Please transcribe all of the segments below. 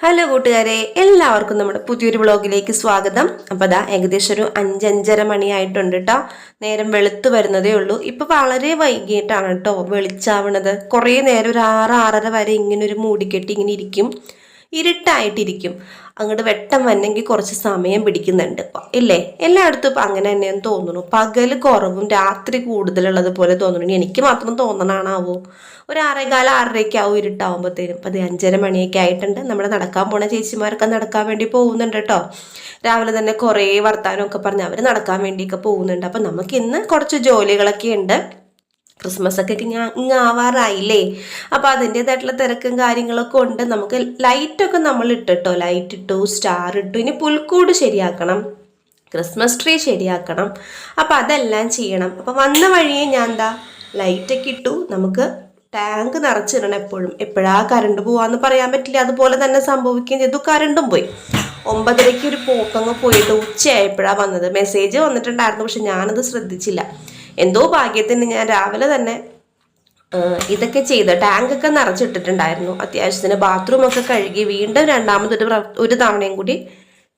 Hello കൂട്ടുകാരെ, എല്ലാവർക്കും നമ്മുടെ പുതിയൊരു വ്ളോഗിലേക്ക് സ്വാഗതം. അപ്പോൾ അതാ ഏകദേശം ഒരു 5-5:30 മണിയായിട്ടുണ്ട് കേട്ടോ. നേരം വെളുത്ത് വരുന്നതേ ഉള്ളൂ. ഇപ്പൊ വളരെ വൈകിട്ടാണ് കേട്ടോ വെളിച്ചാവണത്. കുറേ നേരം ഒരു 6-6:30 വരെ ഇങ്ങനെ ഒരു മൂടിക്കെട്ടി ഇങ്ങനെ ഇരിക്കും, ഇരുട്ടായിട്ടിരിക്കും. അങ്ങോട്ട് വെട്ടം വന്നെങ്കിൽ കുറച്ച് സമയം പിടിക്കുന്നുണ്ട് ഇപ്പം ഇല്ലേ? എല്ലായിടത്തും ഇപ്പം അങ്ങനെ തന്നെയെന്ന് തോന്നുന്നു. പകൽ കുറവും രാത്രി കൂടുതലുള്ളത് പോലെ തോന്നുന്നു. എനിക്ക് മാത്രം തോന്നണാണാവോ? ഒരു 6:15-6:30 ഇരുട്ടാവുമ്പോഴത്തേനും. അപ്പം അത് 5:30 മണിയൊക്കെ ആയിട്ടുണ്ട്. നമ്മുടെ നടക്കാൻ പോണ ചേച്ചിമാരൊക്കെ നടക്കാൻ വേണ്ടി പോകുന്നുണ്ട് കേട്ടോ. രാവിലെ തന്നെ കുറേ വർത്താനമൊക്കെ പറഞ്ഞ് അവർ നടക്കാൻ വേണ്ടിയൊക്കെ പോകുന്നുണ്ട്. അപ്പം നമുക്ക് ഇന്ന് കുറച്ച് ജോലികളൊക്കെ ഉണ്ട്. ക്രിസ്മസ് ഒക്കെ ആവാറായില്ലേ? അപ്പോൾ അതിൻ്റെതായിട്ടുള്ള തിരക്കും കാര്യങ്ങളൊക്കെ ഉണ്ട്. നമുക്ക് ലൈറ്റൊക്കെ നമ്മൾ ഇട്ടിട്ടോ, ലൈറ്റ് ഇട്ടു, സ്റ്റാർ ഇട്ടു. ഇനി പുൽക്കൂട് ശരിയാക്കണം, ക്രിസ്മസ് ട്രീ ശരിയാക്കണം. അപ്പം അതെല്ലാം ചെയ്യണം. അപ്പം വന്ന വഴിയെ ഞാൻ എന്താ ലൈറ്റൊക്കെ ഇട്ടു. നമുക്ക് ടാങ്ക് നിറച്ചിടണം എപ്പോഴും. എപ്പോഴാ കറണ്ട് പോവാന്ന് പറയാൻ പറ്റില്ല. അതുപോലെ തന്നെ സംഭവിക്കുകയും ചെയ്തു. കറണ്ടും പോയി. 9:30 ഒരു പോക്കങ്ങ് പോയിട്ട് ഉച്ചയായപ്പോഴാണ് വന്നത്. മെസ്സേജ് വന്നിട്ടുണ്ടായിരുന്നു, പക്ഷെ ഞാനത് ശ്രദ്ധിച്ചില്ല. എന്തോ ഭാഗ്യത്തിന് ഞാൻ രാവിലെ തന്നെ ഇതൊക്കെ ചെയ്ത് ടാങ്കൊക്കെ നിറച്ചിട്ടിട്ടുണ്ടായിരുന്നു. അത്യാവശ്യത്തിന് ബാത്റൂമൊക്കെ കഴുകി വീണ്ടും ഒരു തവണയും കൂടി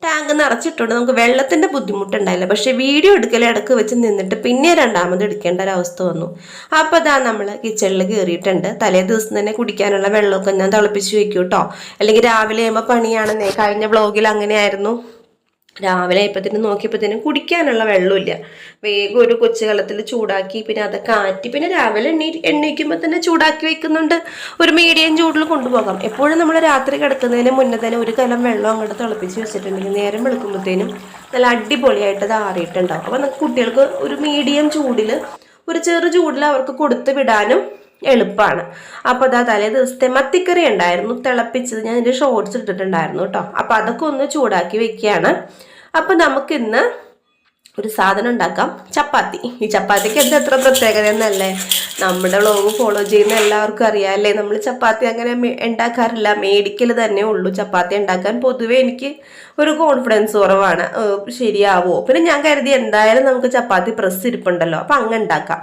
ടാങ്ക് നിറച്ചിട്ടുണ്ട്. നമുക്ക് വെള്ളത്തിൻ്റെ ബുദ്ധിമുട്ടുണ്ടായില്ല. പക്ഷെ വീഡിയോ എടുക്കൽ ഇടക്ക് വെച്ച് നിന്നിട്ട് പിന്നെ രണ്ടാമത് എടുക്കേണ്ട ഒരവസ്ഥ വന്നു. അപ്പോൾ അതാ നമ്മൾ കിച്ചണിൽ കയറിയിട്ടുണ്ട്. തലേ ദിവസം തന്നെ കുടിക്കാനുള്ള വെള്ളമൊക്കെ ഞാൻ തിളപ്പിച്ച് വെക്കും കേട്ടോ. അല്ലെങ്കിൽ രാവിലെ ആകുമ്പോൾ പണിയാണെന്നേ. കഴിഞ്ഞ വ്ളോഗിൽ അങ്ങനെയായിരുന്നു. രാവിലെ ആയപ്പോഴത്തേനും നോക്കിയപ്പോഴത്തേനും കുടിക്കാനുള്ള വെള്ളമില്ല. വേഗം ഒരു കൊച്ചു കലത്തിൽ ചൂടാക്കി പിന്നെ അതൊക്കെ ആറ്റി പിന്നെ രാവിലെ എണ്ണീക്കുമ്പോൾ തന്നെ ചൂടാക്കി വെക്കുന്നുണ്ട്. ഒരു മീഡിയം ചൂടിൽ കൊണ്ടുപോകാം. എപ്പോഴും നമ്മൾ രാത്രി കിടക്കുന്നതിന് മുന്നേ തന്നെ ഒരു കലം വെള്ളം അങ്ങോട്ട് തിളപ്പിച്ച് വെച്ചിട്ടുണ്ടെങ്കിൽ നേരം വെളുക്കുമ്പോഴത്തേനും നല്ല അടിപൊളിയായിട്ട് അത് ആറിയിട്ടുണ്ടാവും. അപ്പം കുട്ടികൾക്ക് ഒരു മീഡിയം ചൂടിൽ, ഒരു ചെറു ചൂടിൽ അവർക്ക് കൊടുത്ത് വിടാനും എളുപ്പമാണ്. അപ്പോൾ അതാ തലേ ദിവസത്തെ മത്തിക്കറി ഉണ്ടായിരുന്നു തിളപ്പിച്ചത്. ഞാൻ ഇതിൻ്റെ ഷോർട്സ് ഇട്ടിട്ടുണ്ടായിരുന്നു കേട്ടോ. അപ്പോൾ അതൊക്കെ ഒന്ന് ചൂടാക്കി വെക്കുകയാണ്. അപ്പോൾ നമുക്കിന്ന് ഒരു സാധനം ഉണ്ടാക്കാം, ചപ്പാത്തി. ഈ ചപ്പാത്തിക്ക് എന്താ എത്ര പ്രത്യേകത എന്നല്ലേ? നമ്മുടെ വ്ളോഗ് ഫോളോ ചെയ്യുന്ന എല്ലാവർക്കും അറിയാമല്ലേ? നമ്മൾ ചപ്പാത്തി അങ്ങനെ ഉണ്ടാക്കാറില്ല, മേടിക്കൽ തന്നെ ഉള്ളൂ. ചപ്പാത്തി ഉണ്ടാക്കാൻ പൊതുവെ എനിക്ക് ഒരു കോൺഫിഡൻസ് കുറവാണ്. ശരിയാവോ? പിന്നെ ഞാൻ കരുതി എന്തായാലും നമുക്ക് ചപ്പാത്തി പ്രസ് ഇരിപ്പുണ്ടല്ലോ, അപ്പം അങ്ങ് ഉണ്ടാക്കാം.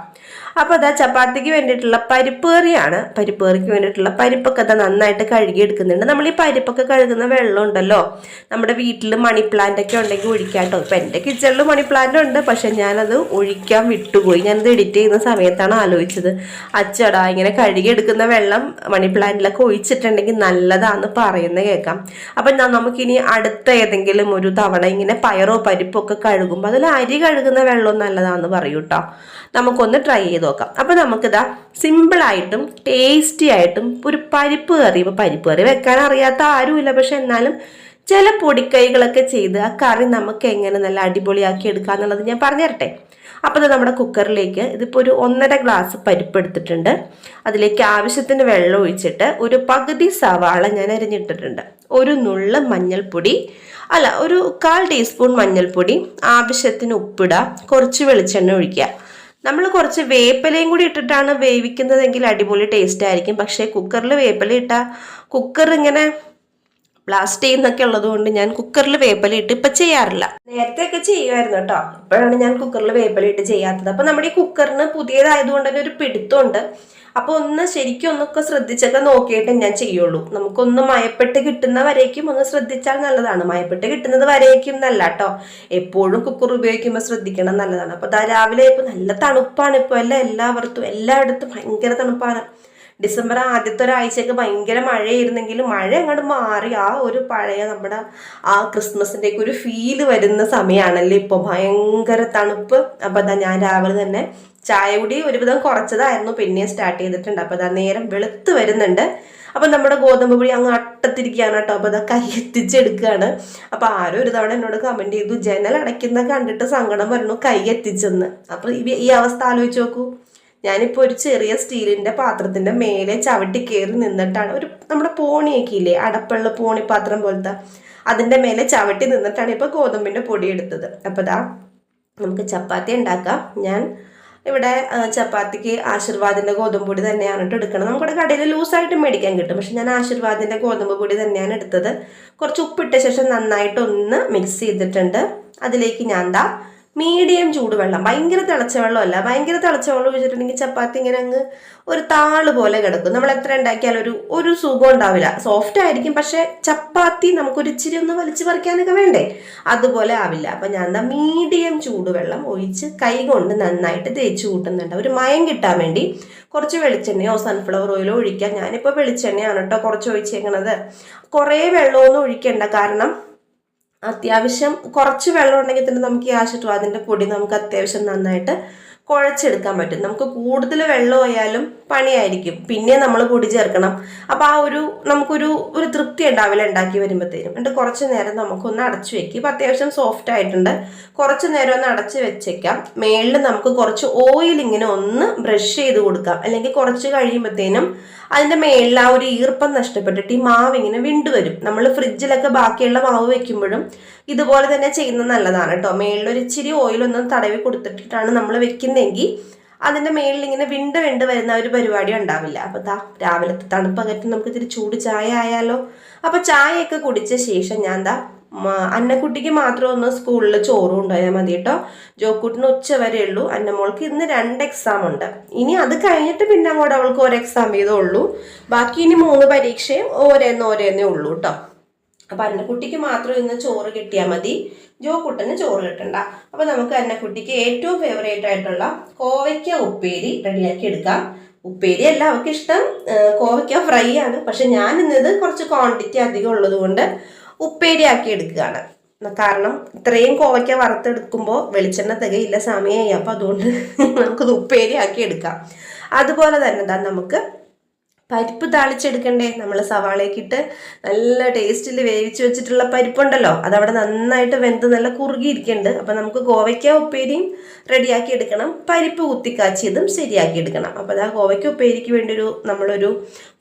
അപ്പോൾ അതാ ചപ്പാത്തിക്ക് വേണ്ടിയിട്ടുള്ള പരിപ്പ് കറിയാണ്. പരിപ്പ് കറിക്ക് വേണ്ടിയിട്ടുള്ള പരിപ്പൊക്കെ അതാ നന്നായിട്ട് കഴുകി എടുക്കുന്നുണ്ട്. നമ്മൾ ഈ പരിപ്പൊക്കെ കഴുകുന്ന വെള്ളം ഉണ്ടല്ലോ, നമ്മുടെ വീട്ടിൽ മണി പ്ലാന്റ് ഒക്കെ ഉണ്ടെങ്കിൽ ഒഴിക്കാട്ടോ. ഇപ്പം എൻ്റെ കിച്ചണിൽ മണി പ്ലാന്റ് ഉണ്ട്, പക്ഷെ ഞാനത് ഒഴിക്കാൻ വിട്ടുപോയി. ഞാനത് എഡിറ്റ് ചെയ്യുന്ന സമയത്താണ് ആലോചിച്ചത്. അച്ചടാ, ഇങ്ങനെ കഴുകി എടുക്കുന്ന വെള്ളം മണി പ്ലാന്റിലൊക്കെ ഒഴിച്ചിട്ടുണ്ടെങ്കിൽ നല്ലതാണെന്ന് പറയുന്നത് കേൾക്കാം. അപ്പം നമുക്കിനി അടുത്ത ഏതെങ്കിലും ഒരു തവണ ഇങ്ങനെ പയറോ പരിപ്പോ ഒക്കെ കഴുകുമ്പോൾ അതിൽ അരി കഴുകുന്ന വെള്ളം നല്ലതാണെന്ന് പറയൂ കേട്ടോ. നമുക്കൊന്ന് ട്രൈ ചെയ്ത് നോക്കാം. അപ്പം നമുക്കിതാ സിമ്പിളായിട്ടും ടേസ്റ്റി ആയിട്ടും ഒരു പരിപ്പ് കറി. ഇപ്പം പരിപ്പ് കറി വെക്കാൻ അറിയാത്ത ആരുമില്ല, പക്ഷെ എന്നാലും ചില പൊടിക്കൈകളൊക്കെ ചെയ്ത് ആ കറി നമുക്ക് എങ്ങനെ നല്ല അടിപൊളിയാക്കി എടുക്കുക എന്നുള്ളത് ഞാൻ പറഞ്ഞു തരട്ടെ. അപ്പോൾ നമ്മുടെ കുക്കറിലേക്ക് ഇതിപ്പോൾ ഒരു 1.5 ഗ്ലാസ് പരിപ്പ് എടുത്തിട്ടുണ്ട്. അതിലേക്ക് ആവശ്യത്തിന് വെള്ളം ഒഴിച്ചിട്ട് ഒരു പകുതി സവാള ഞാൻ അരിഞ്ഞിട്ടിട്ടുണ്ട്. ഒരു നുള്ള് മഞ്ഞൾപ്പൊടി, ഒരു 1/4 ടീസ്പൂൺ മഞ്ഞൾപ്പൊടി, ആവശ്യത്തിന് ഉപ്പിടുക, കുറച്ച് വെളിച്ചെണ്ണ ഒഴിക്കുക. നമ്മൾ കുറച്ച് വേപ്പിലയും കൂടി ഇട്ടിട്ടാണ് വേവിക്കുന്നതെങ്കിൽ അടിപൊളി ടേസ്റ്റ് ആയിരിക്കും. പക്ഷേ കുക്കറിൽ വേപ്പില ഇട്ടാൽ കുക്കർ ഇങ്ങനെ ബ്ലാസ്റ്റ് ചെയ്യുന്നൊക്കെ ഉള്ളത് കൊണ്ട് ഞാൻ കുക്കറിൽ വേപ്പില ഇട്ട് ഇപ്പം ചെയ്യാറില്ല. നേരത്തെ ഒക്കെ ചെയ്യുമായിരുന്നു കേട്ടോ. ഇപ്പോഴാണ് ഞാൻ കുക്കറിൽ വേപ്പില ഇട്ട് ചെയ്യാത്തത്. അപ്പം നമ്മുടെ ഈ കുക്കറിന് പുതിയതായതുകൊണ്ട് തന്നെ ഒരു പിടുത്തമുണ്ട്. അപ്പോൾ ശരിക്കും ഒന്നൊക്കെ ശ്രദ്ധിച്ചൊക്കെ നോക്കിയിട്ട് ഞാൻ ചെയ്യുള്ളൂ. നമുക്കൊന്ന് മയപ്പെട്ട് കിട്ടുന്ന വരേക്കും ഒന്ന് ശ്രദ്ധിച്ചാൽ നല്ലതാണ്. മയപ്പെട്ട് കിട്ടുന്നത് വരേക്കും നല്ല കേട്ടോ. എപ്പോഴും കുക്കർ ഉപയോഗിക്കുമ്പോൾ ശ്രദ്ധിക്കണം, നല്ലതാണ്. അപ്പോൾ രാവിലെ ഇപ്പോൾ നല്ല തണുപ്പാണ്. ഇപ്പോൾ എല്ലായിടത്തും ഭയങ്കര തണുപ്പാണ്. ഡിസംബർ ആദ്യത്തെ ഒരാഴ്ചയൊക്കെ ഭയങ്കര മഴയായിരുന്നെങ്കിലും മഴ അങ്ങോട്ട് മാറി ആ ഒരു പഴയ നമ്മുടെ ആ ക്രിസ്മസിൻ്റെയൊക്കെ ഒരു ഫീല് വരുന്ന സമയമാണല്ലോ ഇപ്പോൾ. ഭയങ്കര തണുപ്പ്. അപ്പോൾ ഞാൻ രാവിലെ തന്നെ ചായ കൂടി ഒരുവിധം കുറച്ചതായിരുന്നു, പിന്നെ സ്റ്റാർട്ട് ചെയ്തിട്ടുണ്ട്. അപ്പോൾ നേരം വെളുത്ത് വരുന്നുണ്ട്. അപ്പം നമ്മുടെ ഗോതമ്പ് പൊടി അങ്ങ് അട്ടത്തിരിക്കുകയാണ് കേട്ടോ. അപ്പോൾ കൈ എത്തിച്ചെടുക്കുകയാണ്. അപ്പോൾ ആരോ ഒരു തവണ എന്നോട് കമൻറ്റ് ചെയ്തു, ജനൽ അടയ്ക്കുന്ന കണ്ടിട്ട് സങ്കടം വരണു കൈ എത്തിച്ചെന്ന്. അപ്പോൾ ഈ അവസ്ഥ ആലോചിച്ച് നോക്കൂ. ഞാനിപ്പോൾ ഒരു ചെറിയ സ്റ്റീലിൻ്റെ പാത്രത്തിൻ്റെ മേലെ ചവിട്ടി കയറി നിന്നിട്ടാണ്, നമ്മുടെ പോണിയൊക്കെ ഇല്ലേ, അടപ്പുള്ള പോണിപ്പാത്രം പോലത്തെ, അതിൻ്റെ മേലെ ചവിട്ടി നിന്നിട്ടാണ് ഇപ്പോൾ ഗോതമ്പിൻ്റെ പൊടി എടുത്തത്. അപ്പോൾ നമുക്ക് ചപ്പാത്തി ഉണ്ടാക്കാം. ഞാൻ ഇവിടെ ചപ്പാത്തിക്ക് ആശീർവാദിൻ്റെ ഗോതമ്പ് പൊടി തന്നെയാണ് എടുക്കണം. നമ്മുടെ കടയിൽ ലൂസായിട്ട് മേടിക്കാൻ കിട്ടും, പക്ഷെ ഞാൻ ആശീർവാദിൻ്റെ ഗോതമ്പ് പൊടി തന്നെയാണ് എടുത്തത്. കുറച്ച് ഉപ്പിട്ട ശേഷം നന്നായിട്ടൊന്ന് മിക്സ് ചെയ്തിട്ടുണ്ട്. അതിലേക്ക് ഞാൻ മീഡിയം ചൂടുവെള്ളം, ഭയങ്കര തിളച്ച വെള്ളമല്ല. ഭയങ്കര തിളച്ച വെള്ളം ഒഴിച്ചിട്ടുണ്ടെങ്കിൽ ചപ്പാത്തി ഇങ്ങനെ അങ്ങ് ഒരു താള് പോലെ കിടക്കും. നമ്മൾ എത്ര ഉണ്ടാക്കിയാലും ഒരു സുഖം ഉണ്ടാവില്ല. സോഫ്റ്റ് ആയിരിക്കും, പക്ഷെ ചപ്പാത്തി നമുക്കൊരു ഇച്ചിരി ഒന്ന് വലിച്ചു പറിക്കാനൊക്കെ വേണ്ടേ, അതുപോലെ ആവില്ല. അപ്പൊ ഞാൻ എന്താ മീഡിയം ചൂടുവെള്ളം ഒഴിച്ച് കൈ കൊണ്ട് നന്നായിട്ട് തേച്ച് കൂട്ടുന്നുണ്ട്, ഒരു മയം കിട്ടാൻ വേണ്ടി. കുറച്ച് വെളിച്ചെണ്ണയോ സൺഫ്ലവർ ഓയിലോ ഒഴിക്കാം. ഞാനിപ്പോൾ വെളിച്ചെണ്ണയാണ് കേട്ടോ കുറച്ച് ഒഴിച്ചേക്കണത്. കുറേ വെള്ളമൊന്നും ഒഴിക്കണ്ട, കാരണം അത്യാവശ്യം കുറച്ച് വെള്ളം ഉണ്ടെങ്കിൽ തന്നെ നമുക്ക് ഈ ആശുപത്രി അതിൻ്റെ പൊടി നമുക്ക് അത്യാവശ്യം നന്നായിട്ട് കുഴച്ചെടുക്കാൻ പറ്റും. നമുക്ക് കൂടുതൽ വെള്ളം ആയാലും പണിയായിരിക്കും, പിന്നെ നമ്മൾ പൊടി ചേർക്കണം. അപ്പം ആ നമുക്കൊരു തൃപ്തി ഉണ്ടാവില്ല ഉണ്ടാക്കി വരുമ്പോഴത്തേനും. എന്നിട്ട് കുറച്ച് നേരം നമുക്കൊന്ന് അടച്ചു വെക്കും. ഇപ്പം അത്യാവശ്യം സോഫ്റ്റ് ആയിട്ടുണ്ട്. കുറച്ച് നേരം ഒന്ന് അടച്ച് വെച്ചേക്കാം. മേളിൽ നമുക്ക് കുറച്ച് ഓയിൽ ഇങ്ങനെ ഒന്ന് ബ്രഷ് ചെയ്ത് കൊടുക്കാം, അല്ലെങ്കിൽ കുറച്ച് കഴിയുമ്പോഴത്തേനും അതിൻ്റെ മേളിൽ ആ ഒരു ഈർപ്പം നഷ്ടപ്പെട്ടിട്ട് ഈ മാവ് ഇങ്ങനെ വിണ്ടുവരും. നമ്മൾ ഫ്രിഡ്ജിലൊക്കെ ബാക്കിയുള്ള മാവ് വെക്കുമ്പോഴും ഇതുപോലെ തന്നെ ചെയ്യുന്നത് നല്ലതാണ് കേട്ടോ. മേളിലൊരു ഇച്ചിരി ഓയിലൊന്നും തടവി കൊടുത്തിട്ടാണ് നമ്മൾ വെക്കുന്നതെങ്കിൽ അതിൻ്റെ മേളിൽ ഇങ്ങനെ വിണ്ട് വരുന്ന ഒരു പരിപാടി ഉണ്ടാവില്ല. അപ്പോൾ രാവിലത്തെ തണുപ്പ് അകറ്റി നമുക്ക് ഇത്തിരി ചൂട് ചായ ആയാലോ. അപ്പോൾ ചായയൊക്കെ കുടിച്ച ശേഷം ഞാൻ അന്നക്കുട്ടിക്ക് മാത്രം ഒന്ന് സ്കൂളിൽ ചോറ് കൊണ്ടുപോയാൽ മതി കേട്ടോ. ജോക്കൂട്ടിന് ഉച്ച വരെ ഉള്ളൂ. അന്നമോൾക്ക് ഇന്ന് 2 എക്സാം ഉണ്ട്. ഇനി അത് കഴിഞ്ഞിട്ട് പിന്നെ അങ്ങോട്ട് അവൾക്ക് ഒരു എക്സാം ചെയ്തേ ഉള്ളൂ. ബാക്കി ഇനി 3 പരീക്ഷയും ഓരോന്നേ ഉള്ളൂ കേട്ടോ. അപ്പൊ അന്നക്കുട്ടിക്ക് മാത്രം ഇന്ന് ചോറ് കിട്ടിയാൽ മതി, ജോക്കുട്ടന് ചോറ് കിട്ടണ്ട. അപ്പൊ നമുക്ക് അന്നക്കുട്ടിക്ക് ഏറ്റവും ഫേവറേറ്റ് ആയിട്ടുള്ള കോവയ്ക്ക ഉപ്പേരി റെഡിയാക്കി എടുക്കാം. ഉപ്പേരി എല്ലാവർക്കും ഇഷ്ടം കോവയ്ക്ക ഫ്രൈ ആണ്, പക്ഷെ ഞാൻ ഇന്നത് കുറച്ച് ക്വാണ്ടിറ്റി അധികം ഉള്ളത് കൊണ്ട് ഉപ്പേരി ആക്കി എടുക്കുകയാണ്. കാരണം ഇത്രയും കോവയ്ക്ക വറുത്തെടുക്കുമ്പോൾ വെളിച്ചെണ്ണ തികയില്ല, സമയമായി. അപ്പൊ അതുകൊണ്ട് നമുക്കത് ഉപ്പേരി ആക്കി എടുക്കാം. അതുപോലെ തന്നെ നമുക്ക് പരിപ്പ് താളിച്ചെടുക്കണ്ടേ. നമ്മൾ സവാളയൊക്കെ ഇട്ട് നല്ല ടേസ്റ്റിൽ വേവിച്ച് വെച്ചിട്ടുള്ള പരിപ്പുണ്ടല്ലോ, അതവിടെ നന്നായിട്ട് വെന്ത് നല്ല കുറുകിയിരിക്കുന്നുണ്ട്. അപ്പം നമുക്ക് കോവയ്ക്ക ഉപ്പേരിയും റെഡിയാക്കി എടുക്കണം, പരിപ്പ് കുത്തിക്കാച്ചിയതും ശരിയാക്കി എടുക്കണം. അപ്പോൾ അതാ കോവയ്ക്ക ഉപ്പേരിക്ക് വേണ്ടി നമ്മളൊരു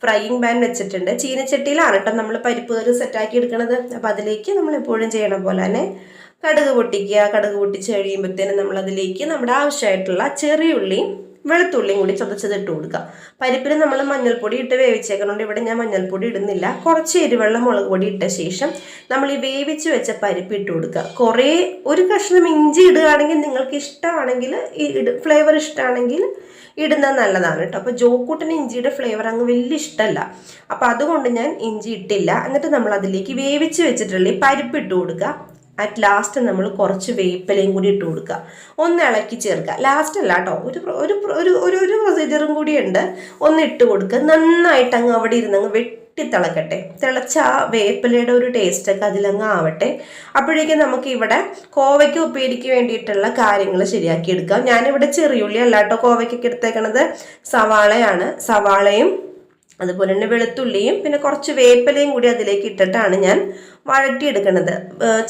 ഫ്രൈയിങ് പാൻ വെച്ചിട്ടുണ്ട്. ചീനച്ചട്ടിയിലാണ് കേട്ടോ നമ്മൾ പരിപ്പ് കറി സെറ്റാക്കി എടുക്കണത്. അപ്പോൾ അതിലേക്ക് നമ്മൾ എപ്പോഴും ചെയ്യണ പോലെ തന്നെ കടുക് പൊട്ടിക്കുക. കടുക് പൊട്ടിച്ച് കഴിയുമ്പോഴത്തേനും നമ്മളതിലേക്ക് നമ്മുടെ ആവശ്യമായിട്ടുള്ള ചെറിയുള്ളിയും വെളുത്തുള്ളിയും കൂടി ചതച്ചത് ഇട്ട് കൊടുക്കുക. പരിപ്പിന് നമ്മൾ മഞ്ഞൾപ്പൊടി ഇട്ട് വേവിച്ചേക്കുന്നുണ്ട്. ഇവിടെ ഞാൻ മഞ്ഞൾപ്പൊടി ഇടുന്നില്ല. കുറച്ച് എരിവെള്ളം മുളക് പൊടി ഇട്ട ശേഷം നമ്മൾ ഈ വേവിച്ച് വെച്ച പരിപ്പ് ഇട്ട് കൊടുക്കുക. ഒരു കഷ്ണം ഇഞ്ചി ഇടുകയാണെങ്കിൽ നിങ്ങൾക്ക് ഇഷ്ടമാണെങ്കിൽ ഫ്ലേവർ ഇഷ്ടമാണെങ്കിൽ ഇടുന്നത് നല്ലതാണ് കേട്ടോ. അപ്പോൾ ജോക്കൂട്ടിന് ഇഞ്ചിയുടെ ഫ്ലേവർ അങ്ങ് വലിയ ഇഷ്ടമല്ല, അപ്പോൾ അതുകൊണ്ട് ഞാൻ ഇഞ്ചി ഇട്ടില്ല. എന്നിട്ട് നമ്മൾ അതിലേക്ക് വേവിച്ച് വെച്ചിട്ടുള്ള ഈ പരിപ്പ് ഇട്ട് കൊടുക്കുക. അറ്റ് ലാസ്റ്റ് നമ്മൾ കുറച്ച് വേപ്പിലയും കൂടി ഇട്ട് കൊടുക്കുക, ഒന്ന് ഇളക്കി ചേർക്കുക. ലാസ്റ്റ് അല്ല കേട്ടോ, ഒരു പ്രൊസീജിയറും കൂടി ഉണ്ട്. ഒന്ന് ഇട്ട് കൊടുക്കുക, നന്നായിട്ട് അങ്ങ് അവിടെ ഇരുന്നങ്ങ് വെട്ടിത്തിളക്കട്ടെ. തിളച്ച ആ വേപ്പിലയുടെ ഒരു ടേസ്റ്റൊക്കെ അതിലങ്ങ് ആവട്ടെ. അപ്പോഴേക്കും നമുക്ക് ഇവിടെ കോവയ്ക്ക് ഉപ്പേരിക്ക് വേണ്ടിയിട്ടുള്ള കാര്യങ്ങൾ ശരിയാക്കി എടുക്കാം. ഞാനിവിടെ ചെറിയുള്ളി അല്ല കേട്ടോ കോവയ്ക്കൊക്കെ എടുത്തേക്കണത്, സവാളയാണ്. സവാളയും അതുപോലെ തന്നെ വെളുത്തുള്ളിയും പിന്നെ കുറച്ച് വേപ്പിലയും കൂടി അതിലേക്ക് ഇട്ടിട്ടാണ് ഞാൻ വഴറ്റിയെടുക്കുന്നത്.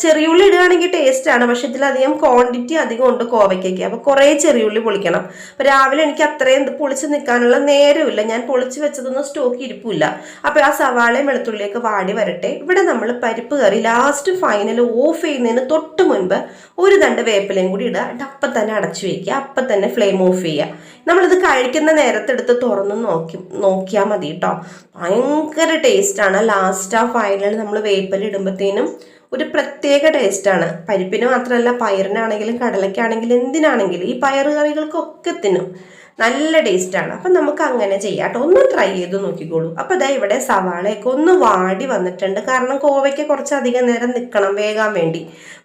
ചെറിയുള്ളി ഇടുകയാണെങ്കിൽ ടേസ്റ്റാണ്, പക്ഷെ ഇതിലധികം ക്വാണ്ടിറ്റി അധികം ഉണ്ട് കോവയ്ക്കൊക്കെ. അപ്പോൾ കുറേ ചെറിയുള്ളി പൊളിക്കണം. അപ്പോൾ രാവിലെ എനിക്ക് അത്രയും പൊളിച്ച് നിൽക്കാനുള്ള നേരമില്ല, ഞാൻ പൊളിച്ച് വെച്ചതൊന്നും സ്റ്റോക്ക് ഇരിപ്പില്ല. അപ്പോൾ ആ സവാളയും വെളുത്തുള്ളിയൊക്കെ വാടി വരട്ടെ. ഇവിടെ നമ്മൾ പരിപ്പ് കറി ലാസ്റ്റ് ഫൈനൽ ഓഫ് ചെയ്യുന്നതിന് തൊട്ട് മുൻപ് ഒരു തണ്ട് വേപ്പിലയും കൂടി ഇടുക. അപ്പം തന്നെ അടച്ചു വയ്ക്കുക, അപ്പം തന്നെ ഫ്ലെയിം ഓഫ് ചെയ്യുക. നമ്മളിത് കഴിക്കുന്ന നേരത്തെടുത്ത് തുറന്ന് നോക്കിയാൽ മതി കേട്ടോ. ഭയങ്കര ടേസ്റ്റാണ്. ലാസ്റ്റ് ആ ഫൈനൽ നമ്മൾ വേപ്പില ഇടുമ്പോഴത്തേനും ഒരു പ്രത്യേക ടേസ്റ്റാണ്. പരിപ്പിന് മാത്രമല്ല, പയറിനാണെങ്കിലും കടലയ്ക്കാണെങ്കിലും എന്തിനാണെങ്കിലും ഈ പയറ് കറികൾക്കൊക്കെ തിന്നും നല്ല ടേസ്റ്റാണ്. അപ്പം നമുക്ക് അങ്ങനെ ചെയ്യാം കേട്ടോ. ഒന്ന് ട്രൈ ചെയ്ത് നോക്കിക്കോളൂ. അപ്പം ഇതാ ഇവിടെ സവാളയൊക്കെ ഒന്ന് വാടി വന്നിട്ടുണ്ട്. കാരണം കോവയ്ക്ക് കുറച്ചധികം നേരം നിൽക്കണം വേകാൻ വേണ്ടി,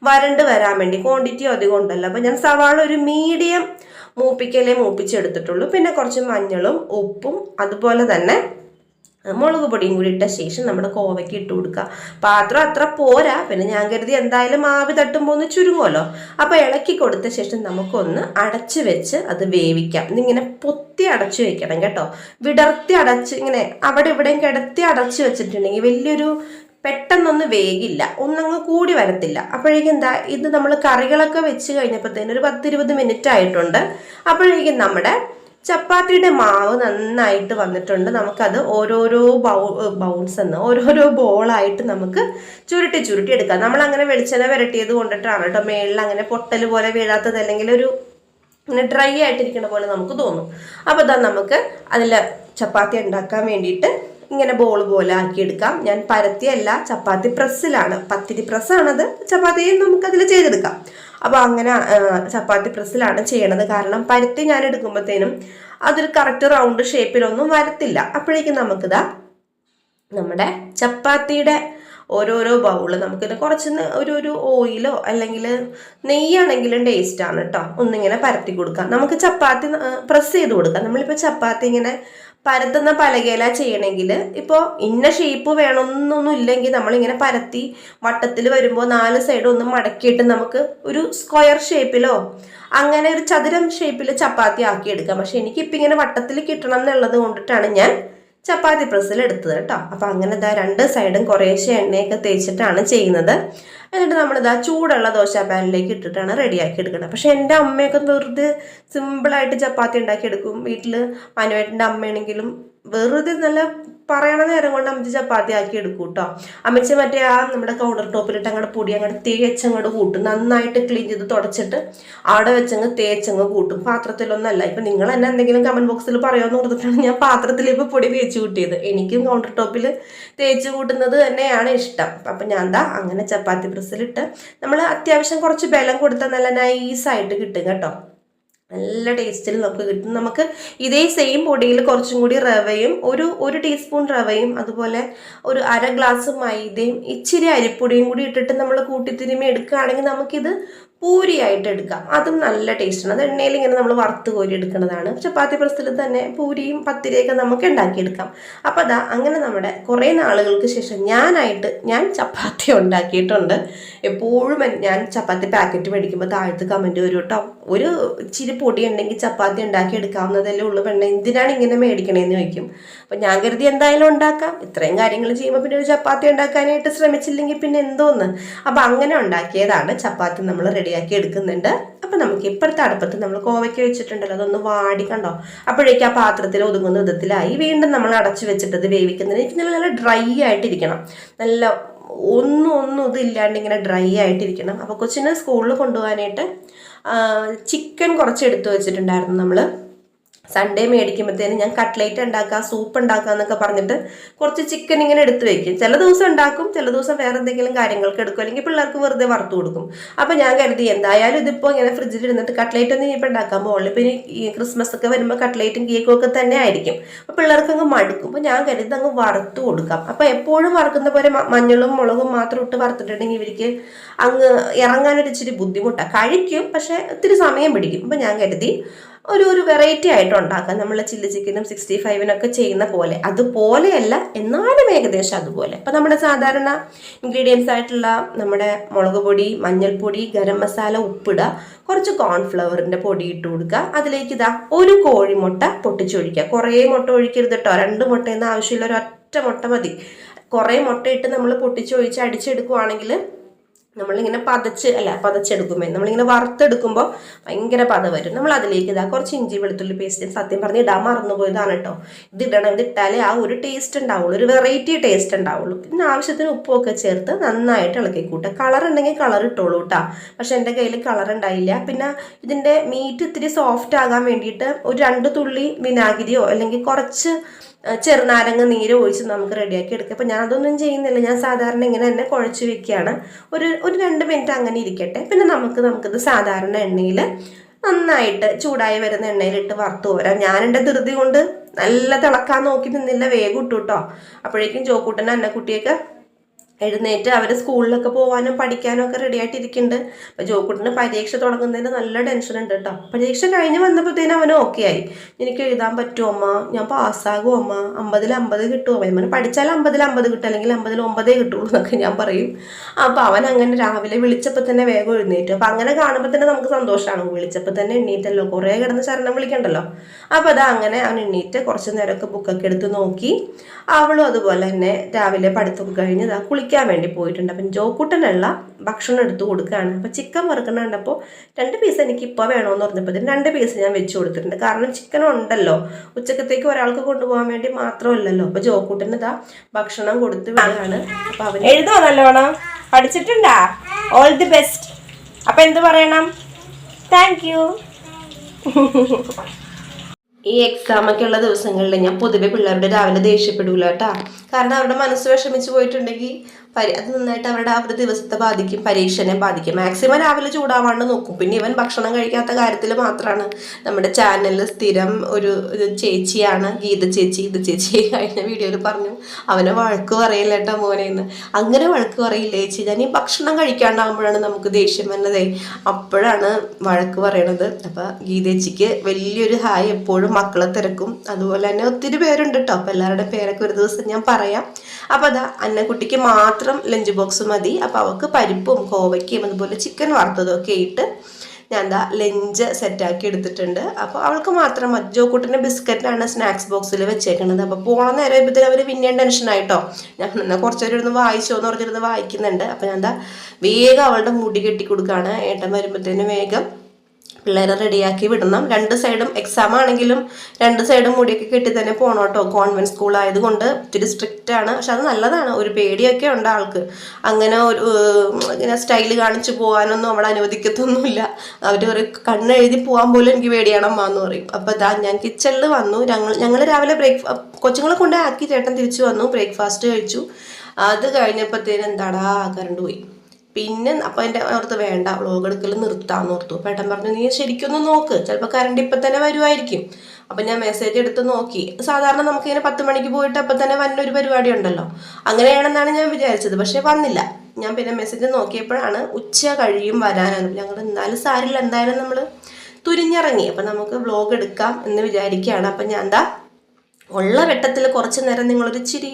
വരണ്ട് വരാൻ വേണ്ടി. ക്വാണ്ടിറ്റി അധികം ഉണ്ടല്ലോ. അപ്പം ഞാൻ സവാള ഒരു മീഡിയം മൂപ്പിച്ചെടുത്തിട്ടുള്ളൂ. പിന്നെ കുറച്ച് മഞ്ഞളും ഉപ്പും അതുപോലെ തന്നെ മുളക് പൊടിയും കൂടി ഇട്ട ശേഷം നമ്മുടെ കോവയ്ക്ക് ഇട്ട് കൊടുക്കുക. പാത്രം അത്ര പോരാ, പിന്നെ ഞാൻ കരുതി എന്തായാലും ആവി തട്ടുമ്പോൾ ഒന്ന് ചുരുങ്ങുമല്ലോ. അപ്പോൾ ഇളക്കി കൊടുത്ത ശേഷം നമുക്കൊന്ന് അടച്ച് വെച്ച് അത് വേവിക്കാം. ഇതിങ്ങനെ പൊത്തി അടച്ചു വെക്കണം കേട്ടോ. വിടർത്തി അടച്ച് ഇങ്ങനെ അവിടെ ഇവിടെയും കിടത്തി അടച്ച് വെച്ചിട്ടുണ്ടെങ്കിൽ വലിയൊരു പെട്ടെന്നൊന്നും വേഗില്ല, ഒന്നങ്ങ് കൂടി വരത്തില്ല. അപ്പോഴേക്കും ഇത് നമ്മൾ കറികളൊക്കെ വെച്ച് കഴിഞ്ഞപ്പോഴത്തേനും ഒരു 10-20 മിനിറ്റ് ആയിട്ടുണ്ട്. അപ്പോഴേക്കും നമ്മുടെ ചപ്പാത്തിയുടെ മാവ് നന്നായിട്ട് വന്നിട്ടുണ്ട്. നമുക്കത് ഓരോരോ ബോളായിട്ട് നമുക്ക് ചുരുട്ടി എടുക്കാം. നമ്മളങ്ങനെ വെളിച്ചെണ്ണ വരട്ടിയത് കൊണ്ടിട്ടാണ് കേട്ടോ മേളിൽ അങ്ങനെ പൊട്ടൽ പോലെ വീഴാത്തത്, അല്ലെങ്കിൽ ഇങ്ങനെ ഡ്രൈ ആയിട്ടിരിക്കുന്ന പോലെ നമുക്ക് തോന്നും. അപ്പോൾ നമുക്ക് അതിൽ ചപ്പാത്തി ഉണ്ടാക്കാൻ വേണ്ടിയിട്ട് ഇങ്ങനെ ബോൾ പോലെ ആക്കിയെടുക്കാം. ഞാൻ പരത്തിയല്ല, ചപ്പാത്തി പ്രസ്സിലാണ്, പത്തിരി പ്രസ്സാണത്. ചപ്പാത്തിയും നമുക്കതിൽ ചെയ്തെടുക്കാം. അപ്പോൾ അങ്ങനെ ചപ്പാത്തി പ്രസ്സിലാണ് ചെയ്യണത്. കാരണം പരുത്തി ഞാൻ എടുക്കുമ്പോഴത്തേനും അതൊരു കറക്റ്റ് റൗണ്ട് ഷേപ്പിലൊന്നും വരത്തില്ല. അപ്പോഴേക്കും നമുക്കിതാ നമ്മുടെ ചപ്പാത്തിയുടെ ഓരോരോ ബൗള് നമുക്കിത് കുറച്ച് ഒരു ഓയിലോ അല്ലെങ്കിൽ നെയ്യാണെങ്കിലും ടേസ്റ്റാണ് കേട്ടോ. ഒന്നിങ്ങനെ പരത്തി കൊടുക്കാം. നമുക്ക് ചപ്പാത്തി പ്രസ് ചെയ്ത് കൊടുക്കാം. നമ്മളിപ്പോൾ ചപ്പാത്തി ഇങ്ങനെ പരത്തുന്ന പലകയില ചെയ്യണമെങ്കിൽ ഇപ്പോൾ ഇന്ന ഷേപ്പ് വേണമെന്നൊന്നും ഇല്ലെങ്കിൽ നമ്മളിങ്ങനെ പരത്തി വട്ടത്തിൽ വരുമ്പോൾ 4 സൈഡും ഒന്ന് മടക്കിയിട്ട് നമുക്ക് ഒരു സ്ക്വയർ ഷേപ്പിലോ അങ്ങനെ ഒരു ചതുരം ഷേപ്പിൽ ചപ്പാത്തി ആക്കി എടുക്കാം. പക്ഷെ എനിക്കിപ്പോൾ ഇങ്ങനെ വട്ടത്തിൽ കിട്ടണം എന്നുള്ളത് കൊണ്ടിട്ടാണ് ഞാൻ ചപ്പാത്തി പ്രസ്സിൽ എടുത്തത് കേട്ടോ. അപ്പം അങ്ങനെ ഇതാ 2 സൈഡും കുറേശ്ശെ എണ്ണയൊക്കെ തേച്ചിട്ടാണ് ചെയ്യുന്നത്. എന്നിട്ട് നമ്മളിതാ ചൂടുള്ള ദോശ പാനിലേക്ക് ഇട്ടിട്ടാണ് റെഡിയാക്കി എടുക്കുന്നത്. പക്ഷെ എൻ്റെ അമ്മയൊക്കെ വെറുതെ സിമ്പിളായിട്ട് ചപ്പാത്തി ഉണ്ടാക്കിയെടുക്കും. വീട്ടിൽ മനുവേട്ടൻ്റെ അമ്മയാണെങ്കിലും വെറുതെ നല്ല പറയണ നേരം കൊണ്ട് അമ്മച്ചി ചപ്പാത്തി ആക്കി എടുക്കും കേട്ടോ. അമ്മച്ചി മറ്റേ നമ്മുടെ കൗണ്ടർ ടോപ്പിലിട്ട് അങ്ങോട്ട് പൊടി അങ്ങോട്ട് തേച്ചങ്ങോട്ട് കൂട്ടും. നന്നായിട്ട് ക്ലീൻ ചെയ്ത് തുടച്ചിട്ട് അവിടെ വെച്ചങ്ങ് തേച്ചങ്ങ് കൂട്ടും. പാത്രത്തിലൊന്നല്ല. ഇപ്പം നിങ്ങൾ തന്നെ എന്തെങ്കിലും കമൻറ്റ് ബോക്സിൽ പറയുമെന്ന് പറഞ്ഞിട്ടാണ് ഞാൻ പാത്രത്തിൽ ഇപ്പോൾ പൊടി തേച്ച് കൂട്ടിയത്. എനിക്കും കൗണ്ടർ ടോപ്പിൽ തേച്ച് കൂട്ടുന്നത് തന്നെയാണ് ഇഷ്ടം. അപ്പം ഞാൻ എന്താ അങ്ങനെ ചപ്പാത്തി പ്രസ്സിലിട്ട് നമ്മൾ അത്യാവശ്യം കുറച്ച് ബലം കൊടുത്താൽ നല്ല നൈസായിട്ട് കിട്ടും കേട്ടോ. നല്ല ടേസ്റ്റിൽ നമുക്ക് കിട്ടും. നമുക്ക് ഇതേ സെയിം പൊടിയിൽ കുറച്ചും കൂടി റവയും ഒരു ടീസ്പൂൺ റവയും അതുപോലെ ഒരു 1/2 ഗ്ലാസ് മൈദയും ഇച്ചിരി അരിപ്പൊടിയും കൂടി ഇട്ടിട്ട് നമ്മൾ കൂട്ടിത്തിരുമ്മി എടുക്കുകയാണെങ്കിൽ നമുക്കിത് പൂരിയായിട്ട് എടുക്കാം. അതും നല്ല ടേസ്റ്റാണ്. അത് എണ്ണയിൽ ഇങ്ങനെ നമ്മൾ വറുത്ത് കോരി എടുക്കുന്നതാണ്. ചപ്പാത്തി പ്രസ്സിൽ തന്നെ പൂരിയും പത്തിരിയൊക്കെ നമുക്ക് ഉണ്ടാക്കിയെടുക്കാം. അപ്പോൾ അതാ അങ്ങനെ നമ്മുടെ കുറേ നാളുകൾക്ക് ശേഷം ഞാൻ ചപ്പാത്തി ഉണ്ടാക്കിയിട്ടുണ്ട്. എപ്പോഴും ഞാൻ ചപ്പാത്തി പാക്കറ്റ് മേടിക്കുമ്പോൾ താഴത്ത് കമൻറ്റ് വരും കേട്ടോ, ഒരു ഇച്ചിരി പൊടി ഉണ്ടെങ്കിൽ ചപ്പാത്തി ഉണ്ടാക്കി എടുക്കാവുന്നതല്ലേ ഉള്ളൂ പെണ്ണെ, എന്തിനാണ് ഇങ്ങനെ മേടിക്കണേന്ന് ചോദിക്കും. അപ്പം ഞാൻ കരുതി എന്തായാലും ഉണ്ടാക്കാം. ഇത്രയും കാര്യങ്ങൾ ചെയ്യുമ്പോൾ പിന്നെ ഒരു ചപ്പാത്തി ഉണ്ടാക്കാനായിട്ട് ശ്രമിച്ചില്ലെങ്കിൽ പിന്നെ എന്തോന്ന്. അപ്പം അങ്ങനെ ഉണ്ടാക്കിയതാണ്. ചപ്പാത്തി നമ്മൾ റെഡിയാക്കി എടുക്കുന്നുണ്ട്. അപ്പം നമുക്ക് ഇപ്പോഴത്തെ അടുപ്പത്ത് നമ്മൾ കോവയ്ക്ക് വെച്ചിട്ടുണ്ടല്ലോ, അതൊന്ന് വാടി കണ്ടോ. അപ്പോഴേക്കും ആ പാത്രത്തിൽ ഒതുങ്ങുന്ന വിധത്തിലായി. വീണ്ടും നമ്മൾ അടച്ചു വെച്ചിട്ടത് വേവിക്കുന്നത്. എനിക്ക് നല്ല ഡ്രൈ ആയിട്ടിരിക്കണം. നല്ല ഒന്നും ഇതില്ലാണ്ട് ഇങ്ങനെ ഡ്രൈ ആയിട്ടിരിക്കണം. അപ്പോൾ കൊച്ചിനെ സ്കൂളിൽ കൊണ്ടുപോകാനായിട്ട് ചിക്കൻ കുറച്ച് എടുത്തു വെച്ചിട്ടുണ്ടായിരുന്നു. നമ്മൾ സൺഡേ മേടിക്കുമ്പോഴത്തേനും ഞാൻ കട്ട്ലേറ്റ് ഉണ്ടാക്കുക, സൂപ്പ് ഉണ്ടാക്കുക എന്നൊക്കെ പറഞ്ഞിട്ട് കുറച്ച് ചിക്കൻ ഇങ്ങനെ എടുത്ത് വെക്കും. ചില ദിവസം ഉണ്ടാക്കും, ചില ദിവസം വേറെ എന്തെങ്കിലും കാര്യങ്ങൾക്ക് എടുക്കും, അല്ലെങ്കിൽ പിള്ളേർക്ക് വെറുതെ വറുത്ത് കൊടുക്കും. അപ്പോൾ ഞാൻ കരുതി എന്തായാലും ഇതിപ്പോൾ ഇങ്ങനെ ഫ്രിഡ്ജിൽ ഇരുന്നിട്ട് കട്ട്ലേറ്റ് ഒന്നും ഇനിയിപ്പോൾ ഉണ്ടാക്കാൻ പോകില്ല. ഇപ്പോൾ ഇനി ഈ ക്രിസ്മസ് ഒക്കെ വരുമ്പോൾ കട്ട്ലേറ്റും കേക്കും ഒക്കെ തന്നെ ആയിരിക്കും. അപ്പോൾ പിള്ളേർക്ക് അങ്ങ് മടുക്കും. അപ്പോൾ ഞാൻ കരുതി അങ്ങ് വറുത്ത് കൊടുക്കാം. അപ്പോൾ എപ്പോഴും വറുക്കുന്ന പോലെ മഞ്ഞളും മുളകും മാത്രം ഇട്ട് വറുത്തിട്ടുണ്ടെങ്കിൽ ഇവർക്ക് അങ്ങ് ഇറങ്ങാനൊരു ഇച്ചിരി ബുദ്ധിമുട്ടാണ്. കഴിക്കും, പക്ഷേ ഒത്തിരി സമയം പിടിക്കും. അപ്പോൾ ഞാൻ കരുതി ഒരു വെറൈറ്റി ആയിട്ട് ഉണ്ടാക്കാം. നമ്മൾ ചില്ലി ചിക്കനും 65-നൊക്കെ ചെയ്യുന്ന പോലെ, അതുപോലെയല്ല എന്നാലും ഏകദേശം അതുപോലെ. അപ്പം നമ്മുടെ സാധാരണ ഇൻഗ്രീഡിയൻസ് ആയിട്ടുള്ള നമ്മുടെ മുളക് പൊടി, മഞ്ഞൾപ്പൊടി, ഗരം മസാല, ഉപ്പിടുക, കുറച്ച് കോൺഫ്ലവറിൻ്റെ പൊടി ഇട്ട് കൊടുക്കുക. അതിലേക്ക് ഇതാ ഒരു കോഴിമുട്ട പൊട്ടിച്ചൊഴിക്കുക. കുറേ മുട്ട ഒഴിക്കരുത് കേട്ടോ. 2 മുട്ടയെന്ന് ആവശ്യമില്ല, ഒരൊറ്റ മുട്ട മതി. കുറേ മുട്ടയിട്ട് നമ്മൾ പൊട്ടിച്ചൊഴിച്ച് അടിച്ചെടുക്കുവാണെങ്കിൽ നമ്മളിങ്ങനെ പതച്ചെടുക്കുമ്പോൾ നമ്മളിങ്ങനെ വറുത്തെടുക്കുമ്പോൾ ഭയങ്കര പത വരും. നമ്മൾ അതിലേക്ക് ഇതാ കുറച്ച് ഇഞ്ചി വെളുത്തുള്ളി പേസ്റ്റ്, സത്യം പറഞ്ഞ് ഇടാൻ മറന്നുപോയതാണ് കേട്ടോ. ഇതിട്ടാലേ ആ ഒരു ടേസ്റ്റ് ഉണ്ടാവുള്ളൂ, ഒരു വെറൈറ്റി ടേസ്റ്റ് ഉണ്ടാവുള്ളൂ. പിന്നെ ആവശ്യത്തിന് ഉപ്പൊക്കെ ചേർത്ത് നന്നായിട്ട് ഇളക്കി കൂട്ടുക. കളർ ഉണ്ടെങ്കിൽ കളർ ഇട്ടോളൂ കേട്ടോ. പക്ഷെ എൻ്റെ കയ്യിൽ കളർ ഉണ്ടായില്ല. പിന്നെ ഇതിൻ്റെ മീറ്റ് ഇത്തിരി സോഫ്റ്റ് ആകാൻ വേണ്ടിയിട്ട് ഒരു 2 തുള്ളി വിനാഗിരിയോ അല്ലെങ്കിൽ കുറച്ച് ചെറുനാരങ്ങ നീര് ഒഴിച്ച് നമുക്ക് റെഡിയാക്കി എടുക്കാം. അപ്പം ഞാൻ അതൊന്നും ചെയ്യുന്നില്ല. ഞാൻ സാധാരണ ഇങ്ങനെ തന്നെ കുഴച്ച് വെക്കുകയാണ്. ഒരു 2 മിനിറ്റ് അങ്ങനെ ഇരിക്കട്ടെ. പിന്നെ നമുക്കിത് സാധാരണ എണ്ണയിൽ നന്നായിട്ട് ചൂടായി വരുന്ന എണ്ണയിലിട്ട് വറുത്ത് പോരാം. ഞാൻ എൻ്റെ ധൃതി കൊണ്ട് നല്ല തിളക്കാൻ നോക്കി നിന്നില്ല, വേഗം ഇട്ടു കേട്ടോ. അപ്പോഴേക്കും ജോക്കൂട്ടനും അന്നക്കുട്ടിയൊക്കെ എഴുന്നേറ്റ് അവർ സ്കൂളിലൊക്കെ പോകാനും പഠിക്കാനും ഒക്കെ റെഡി ആയിട്ടിരിക്കുന്നുണ്ട്. അപ്പോൾ ജോക്കുട്ടിന് പരീക്ഷ തുടങ്ങുന്നതിന് നല്ല ടെൻഷൻ ഉണ്ട് കേട്ടോ. പരീക്ഷ കഴിഞ്ഞ് വന്നപ്പോഴത്തേനും അവന് ഓക്കെ ആയി. എനിക്ക് എഴുതാൻ പറ്റുമോ അമ്മ, ഞാൻ പാസ്സാകുമോ അമ്മ, 50-ൽ 50 കിട്ടുമോ അമ്മ, ഞാൻ പഠിച്ചാൽ 50-ൽ 50 കിട്ടും, അല്ലെങ്കിൽ 50-ൽ 9 കിട്ടുള്ളൂ എന്നൊക്കെ ഞാൻ പറയും. അപ്പോൾ അവൻ അങ്ങനെ രാവിലെ വിളിച്ചപ്പോൾ തന്നെ വേഗം എഴുന്നേറ്റു. അപ്പോൾ അങ്ങനെ കാണുമ്പോൾ തന്നെ നമുക്ക് സന്തോഷമാണ്. വിളിച്ചപ്പോൾ തന്നെ എണ്ണീറ്റല്ലോ, കുറേ കിടന്ന് ശരണം വിളിക്കണ്ടല്ലോ. അപ്പോൾ അതാ അങ്ങനെ അവൻ എണ്ണീറ്റ് കുറച്ച് നേരമൊക്കെ ബുക്കൊക്കെ എടുത്ത് നോക്കി. അവളും അതുപോലെ തന്നെ രാവിലെ പഠിത്തമൊക്കെ കഴിഞ്ഞ് കുളിക്കാൻ വേണ്ടി പോയിട്ടുണ്ട്. അപ്പം ജോക്കൂട്ടനുള്ള ഭക്ഷണം എടുത്ത് കൊടുക്കുകയാണ്. അപ്പോൾ ചിക്കൻ വറുക്കണ കണ്ടപ്പോൾ 2 പീസ് എനിക്ക് ഇപ്പോൾ വേണമെന്ന് പറഞ്ഞപ്പോൾ 2 പീസ് ഞാൻ വെച്ച് കൊടുത്തിട്ടുണ്ട്. കാരണം ചിക്കൻ ഉണ്ടല്ലോ, ഉച്ചക്കത്തേക്ക് ഒരാൾക്ക് കൊണ്ടുപോകാൻ വേണ്ടി മാത്രമല്ലല്ലോ. അപ്പോൾ ജോക്കൂട്ടന് ഇതാ ഭക്ഷണം കൊടുത്ത് വിടുകയാണ്. അപ്പോൾ അവൻ എഴുതോ നല്ലോണം പഠിച്ചിട്ടുണ്ടാ, ഓൾ ദി ബെസ്റ്റ്. അപ്പം എന്ത് പറയണം? Thank you. ഈ എക്സാമൊക്കെ ഉള്ള ദിവസങ്ങളിൽ ഞാൻ പൊതുവെ പിള്ളേരുടെ രാവിലെ ദേഷ്യപ്പെടൂല കേട്ടാ. കാരണം അവരുടെ മനസ്സ് വിഷമിച്ച് പോയിട്ടുണ്ടെങ്കിൽ അത് നന്നായിട്ട് അവരുടെ ആ ഒരു ദിവസത്തെ ബാധിക്കും, പരീക്ഷനെ ബാധിക്കും. മാക്സിമം രാവിലെ ചൂടാവാണ്ട് നോക്കും. പിന്നെ ഇവൻ ഭക്ഷണം കഴിക്കാത്ത കാര്യത്തിൽ മാത്രമാണ് നമ്മുടെ ചാനലിൽ സ്ഥിരം ഒരു ചേച്ചിയാണ് ഗീത ചേച്ചി. ഇത് ചേച്ചി കഴിഞ്ഞ വീഡിയോയിൽ പറഞ്ഞു അവനെ വഴക്ക് പറയില്ല കേട്ടോ മോനെന്ന്. അങ്ങനെ വഴക്ക് പറയില്ല ചേച്ചി, ഞാൻ ഈ ഭക്ഷണം കഴിക്കാണ്ടാകുമ്പോഴാണ് നമുക്ക് ദേഷ്യം വന്നതേ, അപ്പോഴാണ് വഴക്ക് പറയണത്. അപ്പം ഗീതേച്ചിക്ക് വലിയൊരു ഹായ്. എപ്പോഴും മക്കളെ തിരക്കും. അതുപോലെ തന്നെ ഒത്തിരി പേരുണ്ട് കേട്ടോ. അപ്പം എല്ലാവരുടെ പേരൊക്കെ ഒരു ദിവസം ഞാൻ പറയാം. അപ്പം അതാ അന്നക്കുട്ടിക്ക് മാത്രം ലഞ്ച് ബോക്സ് മതി. അപ്പം അവൾക്ക് പരിപ്പും കോവയ്ക്കും അതുപോലെ ചിക്കൻ വറുത്തതും ഒക്കെ ഇട്ട് ഞാൻ എന്താ ലഞ്ച് സെറ്റാക്കി എടുത്തിട്ടുണ്ട്. അപ്പോൾ അവൾക്ക് മാത്രം മതി. ജോക്കുട്ടിൻ്റെ ബിസ്ക്കറ്റാണ് സ്നാക്സ് ബോക്സിൽ വെച്ചേക്കുന്നത്. അപ്പോൾ പോണ നേരം ഇപ്പത്തിന് അവർ പിന്നെയും ടെൻഷനായിട്ടോ. ഞാൻ എന്നാൽ കുറച്ച് നേരം ഇരുന്ന് വായിച്ചോ എന്ന് പറഞ്ഞിരുന്ന് വായിക്കുന്നുണ്ട്. അപ്പോൾ ഞാൻ എന്താ വേഗം അവളുടെ മുടി കെട്ടി കൊടുക്കുകയാണ്. ഏട്ടൻ വരുമ്പോഴത്തേന് വേഗം പിള്ളേരെ റെഡിയാക്കി വിടണം. 2 സൈഡും എക്സാം ആണെങ്കിലും 2 സൈഡും മുടിയൊക്കെ കെട്ടി തന്നെ പോകണം കേട്ടോ. കോൺവെന്റ് സ്കൂൾ ആയതുകൊണ്ട് ഒത്തിരി സ്ട്രിക്റ്റ് ആണ്. പക്ഷെ അത് നല്ലതാണ്. ഒരു പേടിയൊക്കെ ഉണ്ട് ആൾക്ക്. അങ്ങനെ ഒരു ഇങ്ങനെ സ്റ്റൈല് കാണിച്ചു പോകാനൊന്നും അവിടെ അനുവദിക്കത്തൊന്നുമില്ല. അവർ പറയും കണ്ണെഴുതി പോകാൻ പോലും എനിക്ക് പേടിയാണമ്മ എന്ന് പറയും. അപ്പോൾ ഇതാ ഞാൻ കിച്ചണിൽ വന്നു. ഞങ്ങൾ രാവിലെ കൊച്ചുങ്ങളെ കൊണ്ട് ആക്കി ചേട്ടൻ തിരിച്ചു വന്നു. ബ്രേക്ക്ഫാസ്റ്റ് കഴിച്ചു. അത് കഴിഞ്ഞപ്പോഴത്തേനും എന്താടാ കറണ്ട് പോയി. പിന്നെ അപ്പം എൻ്റെ ഓർത്ത് വേണ്ട വ്ളോഗ് എടുക്കൽ നിർത്താമെന്ന് ഓർത്തു. ഏട്ടൻ പറഞ്ഞു നീ ശരിക്കൊന്ന് നോക്ക്, ചിലപ്പോൾ കറണ്ട് ഇപ്പം തന്നെ വരുമായിരിക്കും. അപ്പം ഞാൻ മെസ്സേജ് എടുത്ത് നോക്കി. സാധാരണ നമുക്കിങ്ങനെ 10 മണിക്ക് പോയിട്ട് അപ്പം തന്നെ വന്നൊരു പരിപാടി ഉണ്ടല്ലോ, അങ്ങനെയാണെന്നാണ് ഞാൻ വിചാരിച്ചത്. പക്ഷേ വന്നില്ല. ഞാൻ പിന്നെ മെസ്സേജ് നോക്കിയപ്പോഴാണ് ഉച്ച കഴിയും വരാനാണ്. ഞങ്ങൾ എന്നാലും സാരില്ല, എന്തായാലും നമ്മൾ തുരിഞ്ഞിറങ്ങി. അപ്പം നമുക്ക് വ്ളോഗ് എടുക്കാം എന്ന് വിചാരിക്കുകയാണ്. അപ്പം ഞാൻ എന്താ ഉള്ള വെട്ടത്തിൽ കുറച്ച് നേരം നിങ്ങളൊരു ഇച്ചിരി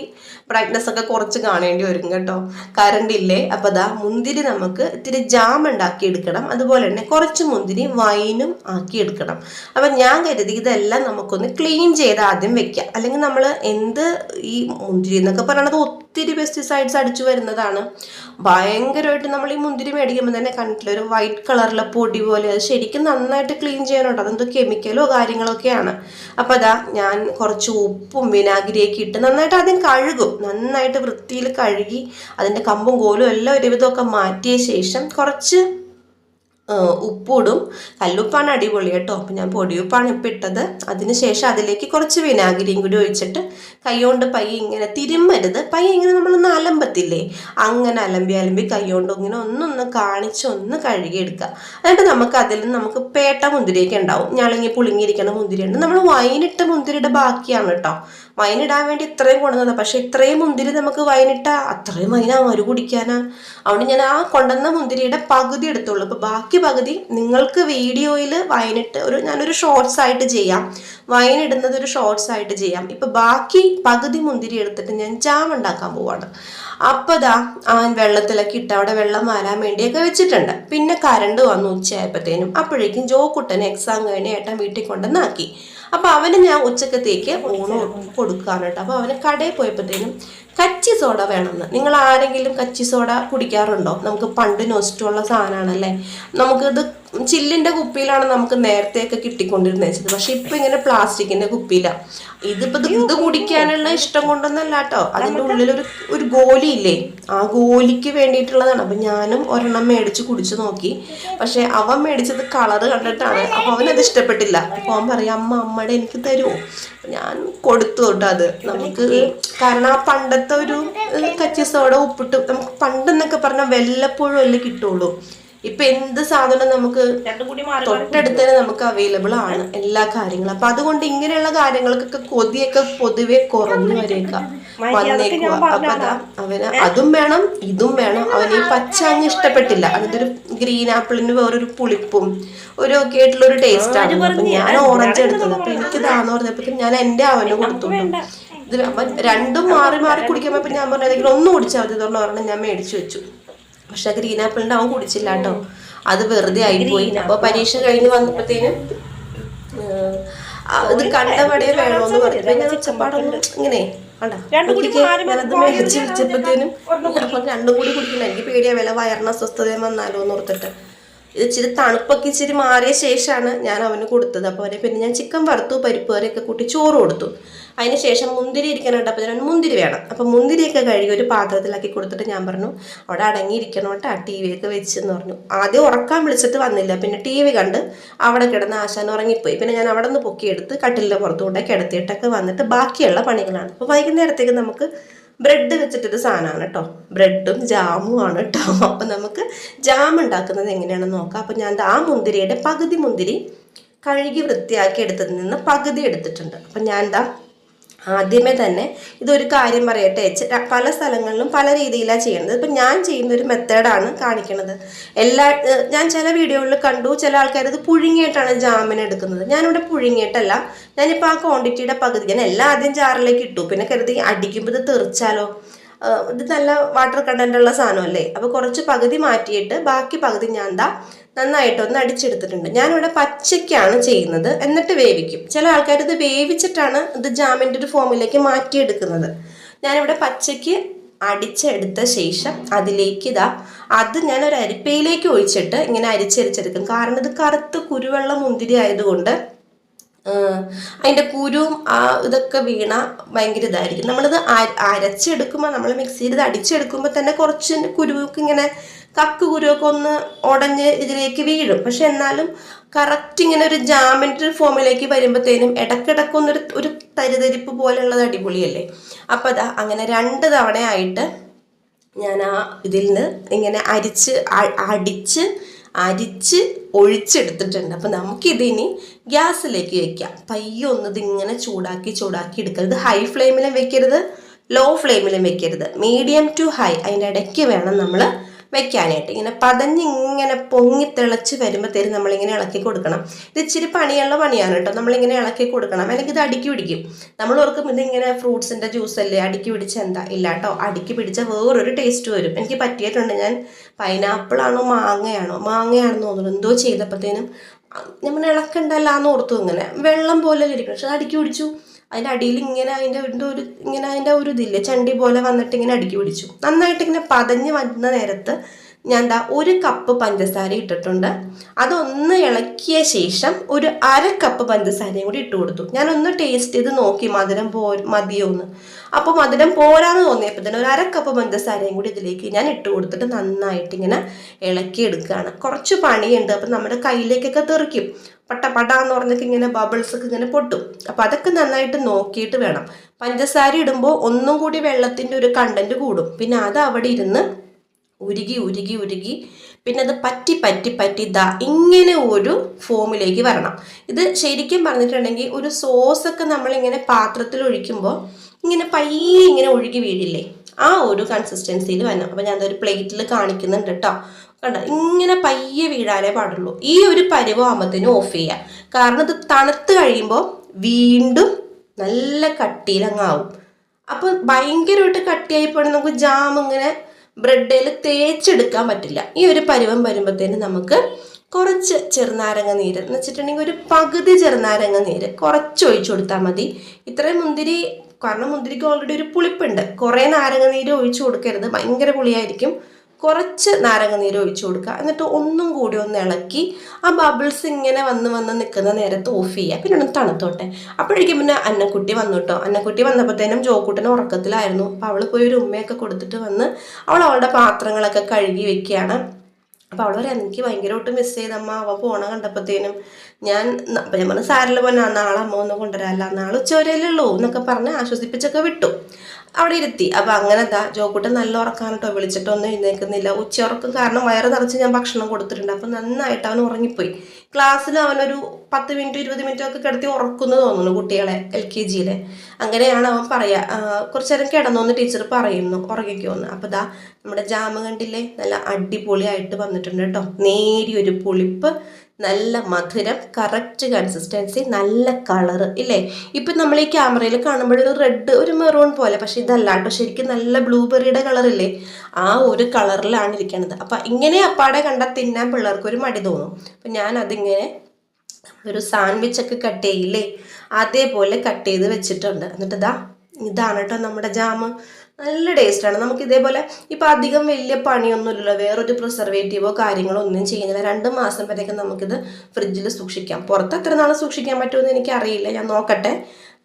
ബ്രൈറ്റ്നസ് ഒക്കെ കുറച്ച് കാണേണ്ടി വരും കേട്ടോ. കറണ്ട് ഇല്ലേ. അപ്പോൾ അതാ മുന്തിരി നമുക്ക് ഇത്തിരി ജാം ഉണ്ടാക്കി എടുക്കണം. അതുപോലെ തന്നെ കുറച്ച് മുന്തിരി വൈനും ആക്കി എടുക്കണം. അപ്പം ഞാൻ കരുതി ഇതെല്ലാം നമുക്കൊന്ന് ക്ലീൻ ചെയ്ത് ആദ്യം വെക്കാം. അല്ലെങ്കിൽ നമ്മൾ ഈ മുന്തിരി എന്നൊക്കെ പറയണത് ഒത്തിരി പെസ്റ്റിസൈഡ്സ് അടിച്ചു വരുന്നതാണ്. ഭയങ്കരമായിട്ട് നമ്മൾ ഈ മുന്തിരി മേടിക്കുമ്പോൾ തന്നെ കണ്ടിട്ടില്ല ഒരു വൈറ്റ് കളറിലെ പൊടി പോലെ. അത് ശരിക്കും നന്നായിട്ട് ക്ലീൻ ചെയ്യാനുണ്ട്. അതെന്തോ കെമിക്കലോ കാര്യങ്ങളൊക്കെയാണ്. അപ്പം അതാ ഞാൻ കുറച്ച് ഉപ്പും വിനാഗിരിയൊക്കെ ഇട്ട് നന്നായിട്ട് ആദ്യം കഴുകും. നന്നായിട്ട് വൃത്തിയിൽ കഴുകി അതിൻ്റെ കമ്പും കോലും എല്ലാം ഒരുവിധമൊക്കെ മാറ്റിയ ശേഷം കുറച്ച് ഉപ്പിടും. കല്ലുപ്പാണ് അടിപൊളി കേട്ടോ. അപ്പം ഞാൻ പൊടിയുപ്പാണ് ഇപ്പം ഇട്ടത്. അതിനുശേഷം അതിലേക്ക് കുറച്ച് വിനാഗിരിയും കൂടി ഒഴിച്ചിട്ട് കൈകൊണ്ട് പയ്യെ ഇങ്ങനെ തിരുമ്മരുത്, പയ്യെ ഇങ്ങനെ നമ്മളൊന്ന് അലമ്പത്തില്ലേ, അങ്ങനെ അലമ്പി കൈകൊണ്ട് ഇങ്ങനെ ഒന്ന് കാണിച്ച് ഒന്ന് കഴുകിയെടുക്കുക. എന്നിട്ട് നമുക്ക് അതിൽ നമുക്ക് പേട്ട മുന്തിരിയൊക്കെ ഉണ്ടാവും. ഞളങ്ങി പുളിങ്ങിയിരിക്കുന്ന മുന്തിരിയുണ്ട്. നമ്മൾ വൈനിട്ട മുന്തിരിയുടെ ബാക്കിയാണ് കേട്ടോ. വൈനിടാൻ വേണ്ടി ഇത്രയും കൊണ്ടുവന്നത്. പക്ഷെ ഇത്രയും മുന്തിരി നമുക്ക് വൈനിട്ടാ അത്രയും വൈന ഒരു കുടിക്കാനാ. അതുകൊണ്ട് ഞാൻ ആ കൊണ്ടുവന്ന മുന്തിരിയുടെ പകുതി എടുത്തുള്ളൂ. അപ്പോൾ ബാക്കി പകുതി നിങ്ങൾക്ക് വീഡിയോയിൽ വൈനിട്ട് ഞാനൊരു ഷോർട്സ് ആയിട്ട് ചെയ്യാം. വൈനിടുന്നത് ഒരു ഷോർട്സ് ആയിട്ട് ചെയ്യാം. ഇപ്പം ബാക്കി പകുതി മുന്തിരി എടുത്തിട്ട് ഞാൻ ജാം ഉണ്ടാക്കാൻ പോവാണ്. അപ്പോൾ ദാ വെള്ളത്തിലൊക്കെ ഇട്ട് അവിടെ വെള്ളം വാരാൻ വേണ്ടിയൊക്കെ വെച്ചിട്ടുണ്ട്. പിന്നെ കറണ്ട് വന്നു ഉച്ചയായപ്പോഴത്തേനും. അപ്പോഴേക്കും ജോക്കുട്ടന് എക്സാം കഴിഞ്ഞ് ഏട്ടൻ വീട്ടിൽ കൊണ്ടുവന്നാക്കി. അപ്പോൾ അവന് ഞാൻ ഉച്ചക്കത്തേക്ക് ഊണ് കൊടുക്കാണ് കേട്ടോ. അപ്പോൾ അവന് കടയിൽ പോയപ്പോഴത്തേനും കച്ചി സോഡ വേണമെന്ന്. നിങ്ങൾ ആരെങ്കിലും കച്ചി സോഡ കുടിക്കാറുണ്ടോ? നമുക്ക് പണ്ട് നൊസ്റ്റുള്ള സാധനമാണല്ലേ. നമുക്കിത് ചില്ലിൻ്റെ കുപ്പിയിലാണ് നമുക്ക് നേരത്തെയൊക്കെ കിട്ടിക്കൊണ്ടിരുന്നത് വെച്ചത്. പക്ഷെ ഇപ്പം ഇങ്ങനെ പ്ലാസ്റ്റിക്കിൻ്റെ കുപ്പിയിലാണ്. ഇത് കുടിക്കാനുള്ള ഇഷ്ടം കൊണ്ടൊന്നല്ല കേട്ടോ. അതിൻ്റെ ഉള്ളിലൊരു ഗോലിയില്ലേ, ആ ഗോലിക്ക് വേണ്ടിയിട്ടുള്ളതാണ്. അപ്പം ഞാനും ഒരെണ്ണം മേടിച്ച് കുടിച്ചു നോക്കി. പക്ഷെ അവൻ മേടിച്ചത് കളറ് കണ്ടിട്ടാണ്. അപ്പോൾ അവനത് ഇഷ്ടപ്പെട്ടില്ല. അപ്പോൾ അവൻ പറയാം അമ്മയുടെ എനിക്ക് തരുമോ? ഞാൻ കൊടുത്തു കേട്ടോ അത് നമുക്ക്. കാരണം ആ പണ്ടത്തെ ഒരു കച്ചി സോഡ ഉപ്പിട്ട് നമുക്ക് പണ്ടെന്നൊക്കെ പറഞ്ഞാൽ വല്ലപ്പോഴും അല്ലേ കിട്ടുള്ളൂ. ഇപ്പൊ എന്ത് സാധനം നമുക്ക് തൊട്ടടുത്ത് തന്നെ നമുക്ക് അവൈലബിൾ ആണ് എല്ലാ കാര്യങ്ങളും. അപ്പൊ അതുകൊണ്ട് ഇങ്ങനെയുള്ള കാര്യങ്ങൾക്കൊക്കെ കൊതിയൊക്കെ പൊതുവെ കുറഞ്ഞു വന്നേക്കുക. അപ്പൊ അതാ അവന് അതും വേണം ഇതും വേണം. അവന് ഈ പച്ച അങ്ങ് ഇഷ്ടപ്പെട്ടില്ല. അതിന്റെ ഒരു ഗ്രീൻ ആപ്പിളിന് വേറൊരു പുളിപ്പും ഒരു ഒക്കെ ആയിട്ടുള്ള ഒരു ടേസ്റ്റ് ആണ്. അപ്പൊ ഞാൻ ഓറഞ്ച് എടുത്തത്. അപ്പൊ എനിക്ക് ഇതാന്ന് പറഞ്ഞപ്പോ ഞാൻ എന്റെ അവന് കൊടുത്തു. ഇത് രണ്ടും മാറി മാറി കുടിക്കുമ്പോ ഞാൻ പറഞ്ഞ ഏതെങ്കിലും ഒന്ന് കുടിച്ചാൽ മതി എന്നുള്ള പറഞ്ഞാൽ ഞാൻ മേടിച്ചു വെച്ചു. പക്ഷെ ഗ്രീൻ ആപ്പിളിൻ്റെ അവൻ കുടിച്ചില്ല കേട്ടോ. അത് വെറുതെ ആയിപ്പോയി. അപ്പോൾ പരീക്ഷ കഴിഞ്ഞ് വന്നപ്പോഴത്തേനും ഇത് കണ്ടപടിയെ വേണമെന്ന് പറഞ്ഞു. ഞാൻ ഉച്ചപ്പാടൊന്നും ഇങ്ങനെ ഞാനത് മേടിച്ച് വെച്ചപ്പോഴത്തേനും രണ്ടും കൂടി കുടിക്കണം. എനിക്ക് പേടിയാ വില വയറിന് അസ്വസ്ഥതയും വന്നാലോ എന്ന് ഓർത്തിട്ട്. ഇത് ഇച്ചിരി തണുപ്പൊക്കെ ഇച്ചിരി മാറിയ ശേഷമാണ് ഞാൻ അവന് കൊടുത്തത്. അപ്പോൾ അവനെ പിന്നെ ഞാൻ ചിക്കൻ വറുത്തു, പരിപ്പ് കറിയൊക്കെ കൂട്ടി ചോറ് കൊടുത്തു. അതിന് ശേഷം മുന്തിരി ഇരിക്കാനുണ്ട്. അപ്പോൾ ഞാൻ മുന്തിരി വേണം. അപ്പോൾ മുന്തിരിയൊക്കെ കഴുകി ഒരു പാത്രത്തിലാക്കി കൊടുത്തിട്ട് ഞാൻ പറഞ്ഞു അവിടെ അടങ്ങിയിരിക്കണം കേട്ടോ, ടി വി ഒക്കെ വെച്ചെന്ന് പറഞ്ഞു. ആദ്യം ഉറക്കാൻ വിളിച്ചിട്ട് വന്നില്ല, പിന്നെ ടി വി കണ്ട് അവിടെ കിടന്ന് ആശാൻ ഉറങ്ങിപ്പോയി. പിന്നെ ഞാൻ അവിടെ നിന്ന് പൊക്കിയെടുത്ത് കട്ടിലിൻ്റെ പുറത്തുകൂടെ കിടത്തിയിട്ടൊക്കെ വന്നിട്ട് ബാക്കിയുള്ള പണികളാണ്. അപ്പോൾ വൈകുന്നേരത്തേക്ക് നമുക്ക് ബ്രെഡ് വെച്ചിട്ടൊരു സാധനമാണ് കേട്ടോ, ബ്രെഡും ജാമും ആണ് കേട്ടോ. അപ്പം നമുക്ക് ജാം ഉണ്ടാക്കുന്നത് എങ്ങനെയാണെന്ന് നോക്കാം. അപ്പം ഞാൻ ആ മുന്തിരിയുടെ പകുതി മുന്തിരി കഴുകി വൃത്തിയാക്കി എടുത്തതിൽ നിന്ന് പകുതി എടുത്തിട്ടുണ്ട്. അപ്പം ഞാൻ ആദ്യമേ തന്നെ ഇതൊരു കാര്യം പറയട്ടെ, പല സ്ഥലങ്ങളിലും പല രീതിയിലാണ് ചെയ്യുന്നത്. ഇപ്പം ഞാൻ ചെയ്യുന്ന ഒരു മെത്തേഡാണ് കാണിക്കുന്നത്. ഞാൻ ചില വീഡിയോകളിൽ കണ്ടു ചില ആൾക്കാർ ഇത് പുഴുങ്ങിയിട്ടാണ് ജാമിന് എടുക്കുന്നത്. ഞാനിവിടെ പുഴുങ്ങിയിട്ടല്ല, ഞാനിപ്പോൾ ആ ക്വാണ്ടിറ്റിയുടെ പകുതി ഞാൻ എല്ലാം ആദ്യം ജാറിലേക്ക് ഇട്ടു. പിന്നെ കരുതി അടിക്കുമ്പോൾ ഇത് തെറിച്ചാലോ, ഇത് നല്ല വാട്ടർ കണ്ടന്റ് ഉള്ള സാധനമല്ലേ. അപ്പോൾ കുറച്ച് പകുതി മാറ്റിയിട്ട് ബാക്കി പകുതി ഞാൻ നന്നായിട്ടൊന്ന് അടിച്ചെടുത്തിട്ടുണ്ട്. ഞാനിവിടെ പച്ചയ്ക്കാണ് ചെയ്യുന്നത്, എന്നിട്ട് വേവിക്കും. ചില ആൾക്കാർ ഇത് വേവിച്ചിട്ടാണ് ഇത് ജാമിൻ്റെ ഒരു ഫോമിലേക്ക് മാറ്റിയെടുക്കുന്നത്. ഞാനിവിടെ പച്ചയ്ക്ക് അടിച്ചെടുത്ത ശേഷം അതിലേക്ക് അത് ഞാൻ ഒരു അരിപ്പയിലേക്ക് ഒഴിച്ചിട്ട് ഇങ്ങനെ അരിച്ചരിച്ചെടുക്കും. കാരണം ഇത് കറുത്ത് കുരുവെള്ള മുന്തിരി ആയതുകൊണ്ട് അതിൻ്റെ കുരുവും ഇതൊക്കെ വീണ ഭയങ്കര ഇതായിരിക്കും. നമ്മളിത് അരച്ചെടുക്കുമ്പോൾ, നമ്മൾ മിക്സിയിൽ ഇത് അടിച്ചെടുക്കുമ്പോൾ തന്നെ കുറച്ച് കുരുവൊക്കെ ഇങ്ങനെ കുരുവൊക്കെ ഒന്ന് ഉടഞ്ഞ് ഇതിലേക്ക് വീഴും. പക്ഷെ എന്നാലും കറക്റ്റ് ഇങ്ങനെ ഒരു ജാമിൻ്റെ ഫോമിലേക്ക് വരുമ്പോഴത്തേനും ഇടക്കിടക്കൊന്നൊരു ഒരു തരിതരിപ്പ് പോലെയുള്ളത് അടിപൊളിയല്ലേ. അപ്പോൾ അങ്ങനെ 2 തവണയായിട്ട് ഞാൻ ഇതിൽ നിന്ന് ഇങ്ങനെ അരിച്ച് ഒഴിച്ചെടുത്തിട്ടുണ്ട്. അപ്പം നമുക്കിതിനി ഗ്യാസിലേക്ക് വെക്കാം. പയ്യെ ഇതിങ്ങനെ ചൂടാക്കി എടുക്കരുത്. ഇത് ഹൈ ഫ്ലെയിമിലും വെക്കരുത്, ലോ ഫ്ലെയിമിലും വെക്കരുത്, മീഡിയം ടു ഹൈ അതിൻ്റെ ഇടയ്ക്ക് വേണം നമ്മൾ വെക്കാനായിട്ട്. ഇങ്ങനെ പതഞ്ഞിങ്ങനെ പൊങ്ങി തിളച്ച് വരുമ്പോഴത്തേനും നമ്മളിങ്ങനെ ഇളക്കി കൊടുക്കണം. ഇത് ഇച്ചിരി പണിയുള്ള പണിയാണ് കേട്ടോ, നമ്മളിങ്ങനെ ഇളക്കി കൊടുക്കണം, അല്ലെങ്കിൽ ഇത് അടുക്കി പിടിക്കും. നമ്മൾ ഓർക്കും ഇതിങ്ങനെ ഫ്രൂട്ട്സിൻ്റെ ജ്യൂസല്ലേ അടുക്കി പിടിച്ച എന്താ, ഇല്ല കേട്ടോ, അടുക്കി പിടിച്ച വേറൊരു ടേസ്റ്റ് വരും. എനിക്ക് പറ്റിയിട്ടുണ്ട്. ഞാൻ പൈനാപ്പിളാണോ മാങ്ങയാണെന്ന് തോന്നുന്നു എന്തോ ചെയ്തപ്പോഴത്തേനും നമ്മൾ ഇളക്കണ്ടല്ല എന്ന് ഓർത്തു. ഇങ്ങനെ വെള്ളം പോലെ ഇരിക്കണം, പക്ഷെ അടുക്കി പിടിച്ചു. അതിൻ്റെ അടിയിൽ ഇങ്ങനെ അതിൻ്റെ ഒരു ഇതില്ലേ ചണ്ടി പോലെ വന്നിട്ട് ഇങ്ങനെ അടുക്കി പിടിച്ചു. നന്നായിട്ട് ഇങ്ങനെ പതഞ്ഞ് വന്ന നേരത്ത് ഞാൻ 1 കപ്പ് പഞ്ചസാര ഇട്ടിട്ടുണ്ട്. അതൊന്ന് ഇളക്കിയ ശേഷം ഒരു 1/2 കപ്പ് പഞ്ചസാരയും കൂടി ഇട്ട് കൊടുത്തു. ഞാനൊന്ന് ടേസ്റ്റ് ചെയ്ത് നോക്കി മധുരം മതിയോന്ന്. അപ്പോൾ മധുരം പോരാന്ന് തോന്നിയപ്പോൾ തന്നെ ഒരു 1/2 കപ്പ് പഞ്ചസാരയും കൂടി ഇതിലേക്ക് ഞാൻ ഇട്ട് കൊടുത്തിട്ട് നന്നായിട്ട് ഇങ്ങനെ ഇളക്കി എടുക്കുകയാണ്. കുറച്ച് പണിയുണ്ട്. അപ്പം നമ്മുടെ കയ്യിലേക്കൊക്കെ തെറിക്കും, പടാന്ന് പറഞ്ഞൊക്കെ ഇങ്ങനെ ബബിൾസ് ഒക്കെ ഇങ്ങനെ പൊട്ടും. അപ്പം അതൊക്കെ നന്നായിട്ട് നോക്കിയിട്ട് വേണം. പഞ്ചസാര ഇടുമ്പോൾ ഒന്നും കൂടി വെള്ളത്തിൻ്റെ ഒരു കണ്ടന്റ് കൂടും. പിന്നെ അത് അവിടെ ഇരുന്ന് ഉരുകി പിന്നെ അത് പറ്റി ഇങ്ങനെ ഒരു ഫോമിലേക്ക് വരണം. ഇത് ശരിക്കും പറഞ്ഞിട്ടുണ്ടെങ്കിൽ ഒരു സോസൊക്കെ നമ്മളിങ്ങനെ പാത്രത്തിൽ ഒഴിക്കുമ്പോൾ ഇങ്ങനെ പയ്യെ ഇങ്ങനെ ഒഴുകി വീഴില്ലേ, ആ ഒരു കൺസിസ്റ്റൻസിയിൽ വരണം. അപ്പം ഞാനതൊരു പ്ലേറ്റിൽ കാണിക്കുന്നുണ്ട് കേട്ടോ. കണ്ടോ, ഇങ്ങനെ പയ്യെ വീഴാനേ പാടുള്ളൂ. ഈ ഒരു പരുവാകുമ്പോഴത്തേനും ഓഫ് ചെയ്യാം. കാരണം ഇത് തണുത്ത് കഴിയുമ്പോൾ വീണ്ടും നല്ല കട്ടിയിലങ്ങാവും. അപ്പം ഭയങ്കരമായിട്ട് കട്ടിയായി പോകണം, നമുക്ക് ജാം ഇങ്ങനെ ബ്രെഡിൽ തേച്ചെടുക്കാൻ പറ്റില്ല. ഈ ഒരു പരുവം വരുമ്പോഴത്തേനും നമുക്ക് കുറച്ച് ചെറുനാരങ്ങ നീര് എന്ന് വെച്ചിട്ടുണ്ടെങ്കിൽ ഒരു പകുതി ചെറുനാരങ്ങ നീര് കുറച്ച് ഒഴിച്ചു കൊടുത്താൽ മതി. ഇത്രയും മുന്തിരി, കാരണം മുന്തിരിക്ക് ഓൾറെഡി ഒരു പുളിപ്പുണ്ട്. കുറേ നാരങ്ങ നീര് ഒഴിച്ചു കൊടുക്കരുത്, ഭയങ്കര പുളിയായിരിക്കും. കുറച്ച് നാരങ്ങ നീര് ഒഴിച്ചു കൊടുക്കുക. എന്നിട്ട് ഒന്നും കൂടി ഒന്ന് ഇളക്കി ആ ബബിൾസ് ഇങ്ങനെ വന്ന് നിൽക്കുന്ന നേരത്ത് ഓഫ് ചെയ്യുക. പിന്നെ ഒന്ന് തണുത്തോട്ടെ. അപ്പോഴേക്കും പിന്നെ അന്നക്കുട്ടി വന്നു കേട്ടോ. അന്നക്കുട്ടി വന്നപ്പോഴത്തേനും ജോക്കുട്ടന് ഉറക്കത്തിലായിരുന്നു. അപ്പോൾ അവൾ പോയി ഒരു ഉമ്മയൊക്കെ കൊടുത്തിട്ട് വന്ന് അവളുടെ പാത്രങ്ങളൊക്കെ കഴുകി വെക്കുകയാണ്. അപ്പോൾ അവൾ പറയാം, എനിക്ക് ഭയങ്കരമായിട്ട് മിസ് ചെയ്തമ്മ അവ പോണ കണ്ടപ്പോഴത്തേനും. ഞാൻ പറഞ്ഞു സാരില്ല പോനാ, നാളെ അമ്മ ഒന്ന് കൊണ്ടുവരാല്ല, നാളെ ഉച്ചവരെയല്ലേ എന്നൊക്കെ പറഞ്ഞ് ആശ്വസിപ്പിച്ചൊക്കെ വിട്ടു. അവിടെ ഇരുത്തി. അപ്പോൾ അങ്ങനെ ജോക്കുട്ടൻ നല്ല ഉറക്കാണ് കേട്ടോ, വിളിച്ചിട്ടൊന്നും എഴുന്നേൽക്കുന്നില്ല. ഉച്ചയുറക്കം കാരണം വയറ് നിറച്ച് ഞാൻ ഭക്ഷണം കൊടുത്തിട്ടുണ്ട്. അപ്പം നന്നായിട്ട് അവൻ ഉറങ്ങിപ്പോയി. ക്ലാസ്സിൽ അവനൊരു 10 മിനിറ്റ് 20 മിനിറ്റ് ഒക്കെ കിടത്തി ഉറക്കുന്നു തോന്നുന്നു കുട്ടികളെ, LKG-യിലെ. അങ്ങനെയാണ് അവൻ പറയാ. കുറച്ചു നേരം കിടന്നോന്ന് ടീച്ചർ പറയുന്നു, ഉറങ്ങിക്കോന്ന്. അപ്പോൾ നമ്മുടെ ജാമ് കണ്ടില്ലേ, നല്ല അടിപൊളിയായിട്ട് വന്നിട്ടുണ്ട് കേട്ടോ. നേരിയൊരു പുളിപ്പ്, നല്ല മധുരം, കറക്റ്റ് കൺസിസ്റ്റൻസി, നല്ല കളറ് ഇല്ലേ. ഇപ്പം നമ്മൾ ഈ ക്യാമറയിൽ കാണുമ്പോഴൊരു റെഡ്, ഒരു മെറൂൺ പോലെ, പക്ഷെ ഇതല്ല കേട്ടോ, ശരിക്കും നല്ല ബ്ലൂബെറിയുടെ കളറില്ലേ, ആ ഒരു കളറിലാണ് ഇരിക്കണത്. അപ്പം ഇങ്ങനെ അപ്പാടെ കണ്ടാൽ തിന്നാൻ പിള്ളേർക്കൊരു മടി തോന്നും. അപ്പം ഞാനതിങ്ങനെ ഒരു സാൻഡ്വിച്ചൊക്കെ കട്ട് ചെയ്യില്ലേ, അതേപോലെ കട്ട് ചെയ്ത് വെച്ചിട്ടുണ്ട്. എന്നിട്ട് ഇതാണ് കേട്ടോ നമ്മുടെ ജാമ്. നല്ല ടേസ്റ്റാണ്. നമുക്ക് ഇതേപോലെ ഇപ്പം അധികം വലിയ പണിയൊന്നുമില്ലല്ലോ, വേറൊരു പ്രിസർവേറ്റീവോ കാര്യങ്ങളോ ഒന്നും ചെയ്യുന്നില്ല. 2 മാസം വരെയൊക്കെ നമുക്കിത് ഫ്രിഡ്ജിൽ സൂക്ഷിക്കാം. പുറത്ത് എത്ര നാൾ സൂക്ഷിക്കാൻ പറ്റുമെന്ന് എനിക്കറിയില്ല, ഞാൻ നോക്കട്ടെ.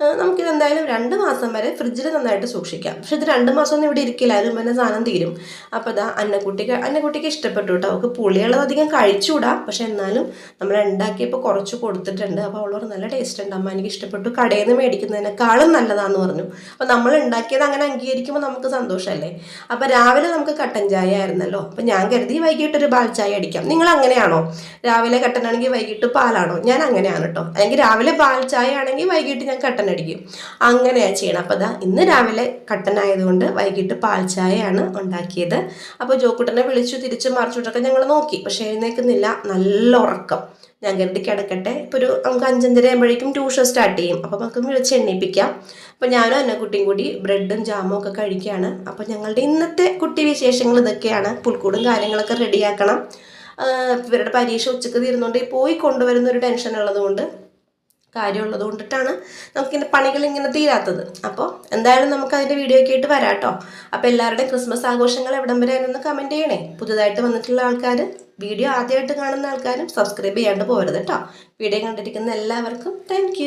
നമുക്കിത് എന്തായാലും 2 മാസം വരെ ഫ്രിഡ്ജിൽ നന്നായിട്ട് സൂക്ഷിക്കാം. പക്ഷെ ഇത് 2 മാസമൊന്നും ഇവിടെ ഇരിക്കില്ല, അതിന് പിന്നെ സാധനം തീരും. അപ്പോൾ ഇതാ അന്നക്കുട്ടിക്ക് ഇഷ്ടപ്പെട്ടു കേട്ടോ. അവൾക്ക് പുളിയുള്ളത് അധികം കഴിച്ചുകൂടാ, പക്ഷെ എന്നാലും നമ്മൾ ഉണ്ടാക്കിയപ്പോൾ കുറച്ച് കൊടുത്തിട്ടുണ്ട്. അപ്പോൾ അവൾ പറഞ്ഞു നല്ല ടേസ്റ്റ് ഉണ്ട് അമ്മ, എനിക്ക് ഇഷ്ടപ്പെട്ടു, കടയിൽ നിന്ന് മേടിക്കുന്നതിനേക്കാളും നല്ലതാണെന്ന് പറഞ്ഞു. അപ്പോൾ നമ്മൾ ഉണ്ടാക്കിയത് അങ്ങനെ അംഗീകരിക്കുമ്പോൾ നമുക്ക് സന്തോഷമല്ലേ. അപ്പോൾ രാവിലെ നമുക്ക് കട്ടൻ ചായ ആയിരുന്നല്ലോ, അപ്പോൾ ഞാൻ കരുതി വൈകിട്ടൊരു പാൽ ചായ അടിക്കാം. നിങ്ങൾ അങ്ങനെയാണോ? രാവിലെ കട്ടനാണെങ്കിൽ വൈകിട്ട് പാലാണോ? ഞാൻ അങ്ങനെയാണ് കേട്ടോ. അല്ലെങ്കിൽ രാവിലെ പാൽ ചായ ആണെങ്കിൽ വൈകിട്ട് ഞാൻ കട്ടൻ അടിക്കും, അങ്ങനെയാണ് ചെയ്യണം. അപ്പോൾ അതാ ഇന്ന് രാവിലെ കട്ടനായതുകൊണ്ട് വൈകിട്ട് പാൽ ചായയാണ് ഉണ്ടാക്കിയത്. അപ്പോൾ ജോക്കുട്ടനെ വിളിച്ചു തിരിച്ച് മറിച്ചിട്ടൊക്കെ ഞങ്ങൾ നോക്കി, പക്ഷേ എഴുന്നേൽക്കുന്നില്ല, നല്ല ഉറക്കം. ഞാൻ കരുതി കിടക്കട്ടെ, ഇപ്പോൾ നമുക്ക് 5:30 ആകുമ്പോഴേക്കും ട്യൂഷൻ സ്റ്റാർട്ട് ചെയ്യും, അപ്പോൾ നമുക്ക് വിളിച്ച് എണ്ണിപ്പിക്കാം. അപ്പോൾ ഞാനും അന്നക്കുട്ടിയും കൂടി ബ്രെഡും ജാമും ഒക്കെ കഴിക്കുകയാണ്. അപ്പോൾ ഞങ്ങളുടെ ഇന്നത്തെ കുട്ടി വിശേഷങ്ങൾ ഇതൊക്കെയാണ്. പുൽക്കൂടും കാര്യങ്ങളൊക്കെ റെഡിയാക്കണം. ഇവരുടെ പരീക്ഷ ഉച്ചക്ക് തീരുന്നുണ്ട്, പോയി കൊണ്ടുവരുന്ന ഒരു ടെൻഷൻ ഉള്ളതുകൊണ്ട് കാര്യമുള്ളത് കൊണ്ടിട്ടാണ് നമുക്കിങ്ങനെ പണികൾ ഇങ്ങനെ തീരാത്തത്. അപ്പോൾ എന്തായാലും നമുക്ക് അതിൻ്റെ വീഡിയോ ഒക്കെ ആയിട്ട് വരാം കേട്ടോ. അപ്പോൾ എല്ലാവരുടെയും ക്രിസ്മസ് ആഘോഷങ്ങൾ എവിടം വരെ ആണെന്ന് കമൻറ്റ് ചെയ്യണേ. പുതുതായിട്ട് വന്നിട്ടുള്ള ആൾക്കാർ, വീഡിയോ ആദ്യമായിട്ട് കാണുന്ന ആൾക്കാരും സബ്സ്ക്രൈബ് ചെയ്യാണ്ട് പോകരുത് കേട്ടോ. വീഡിയോ കണ്ടിരിക്കുന്ന എല്ലാവർക്കും താങ്ക്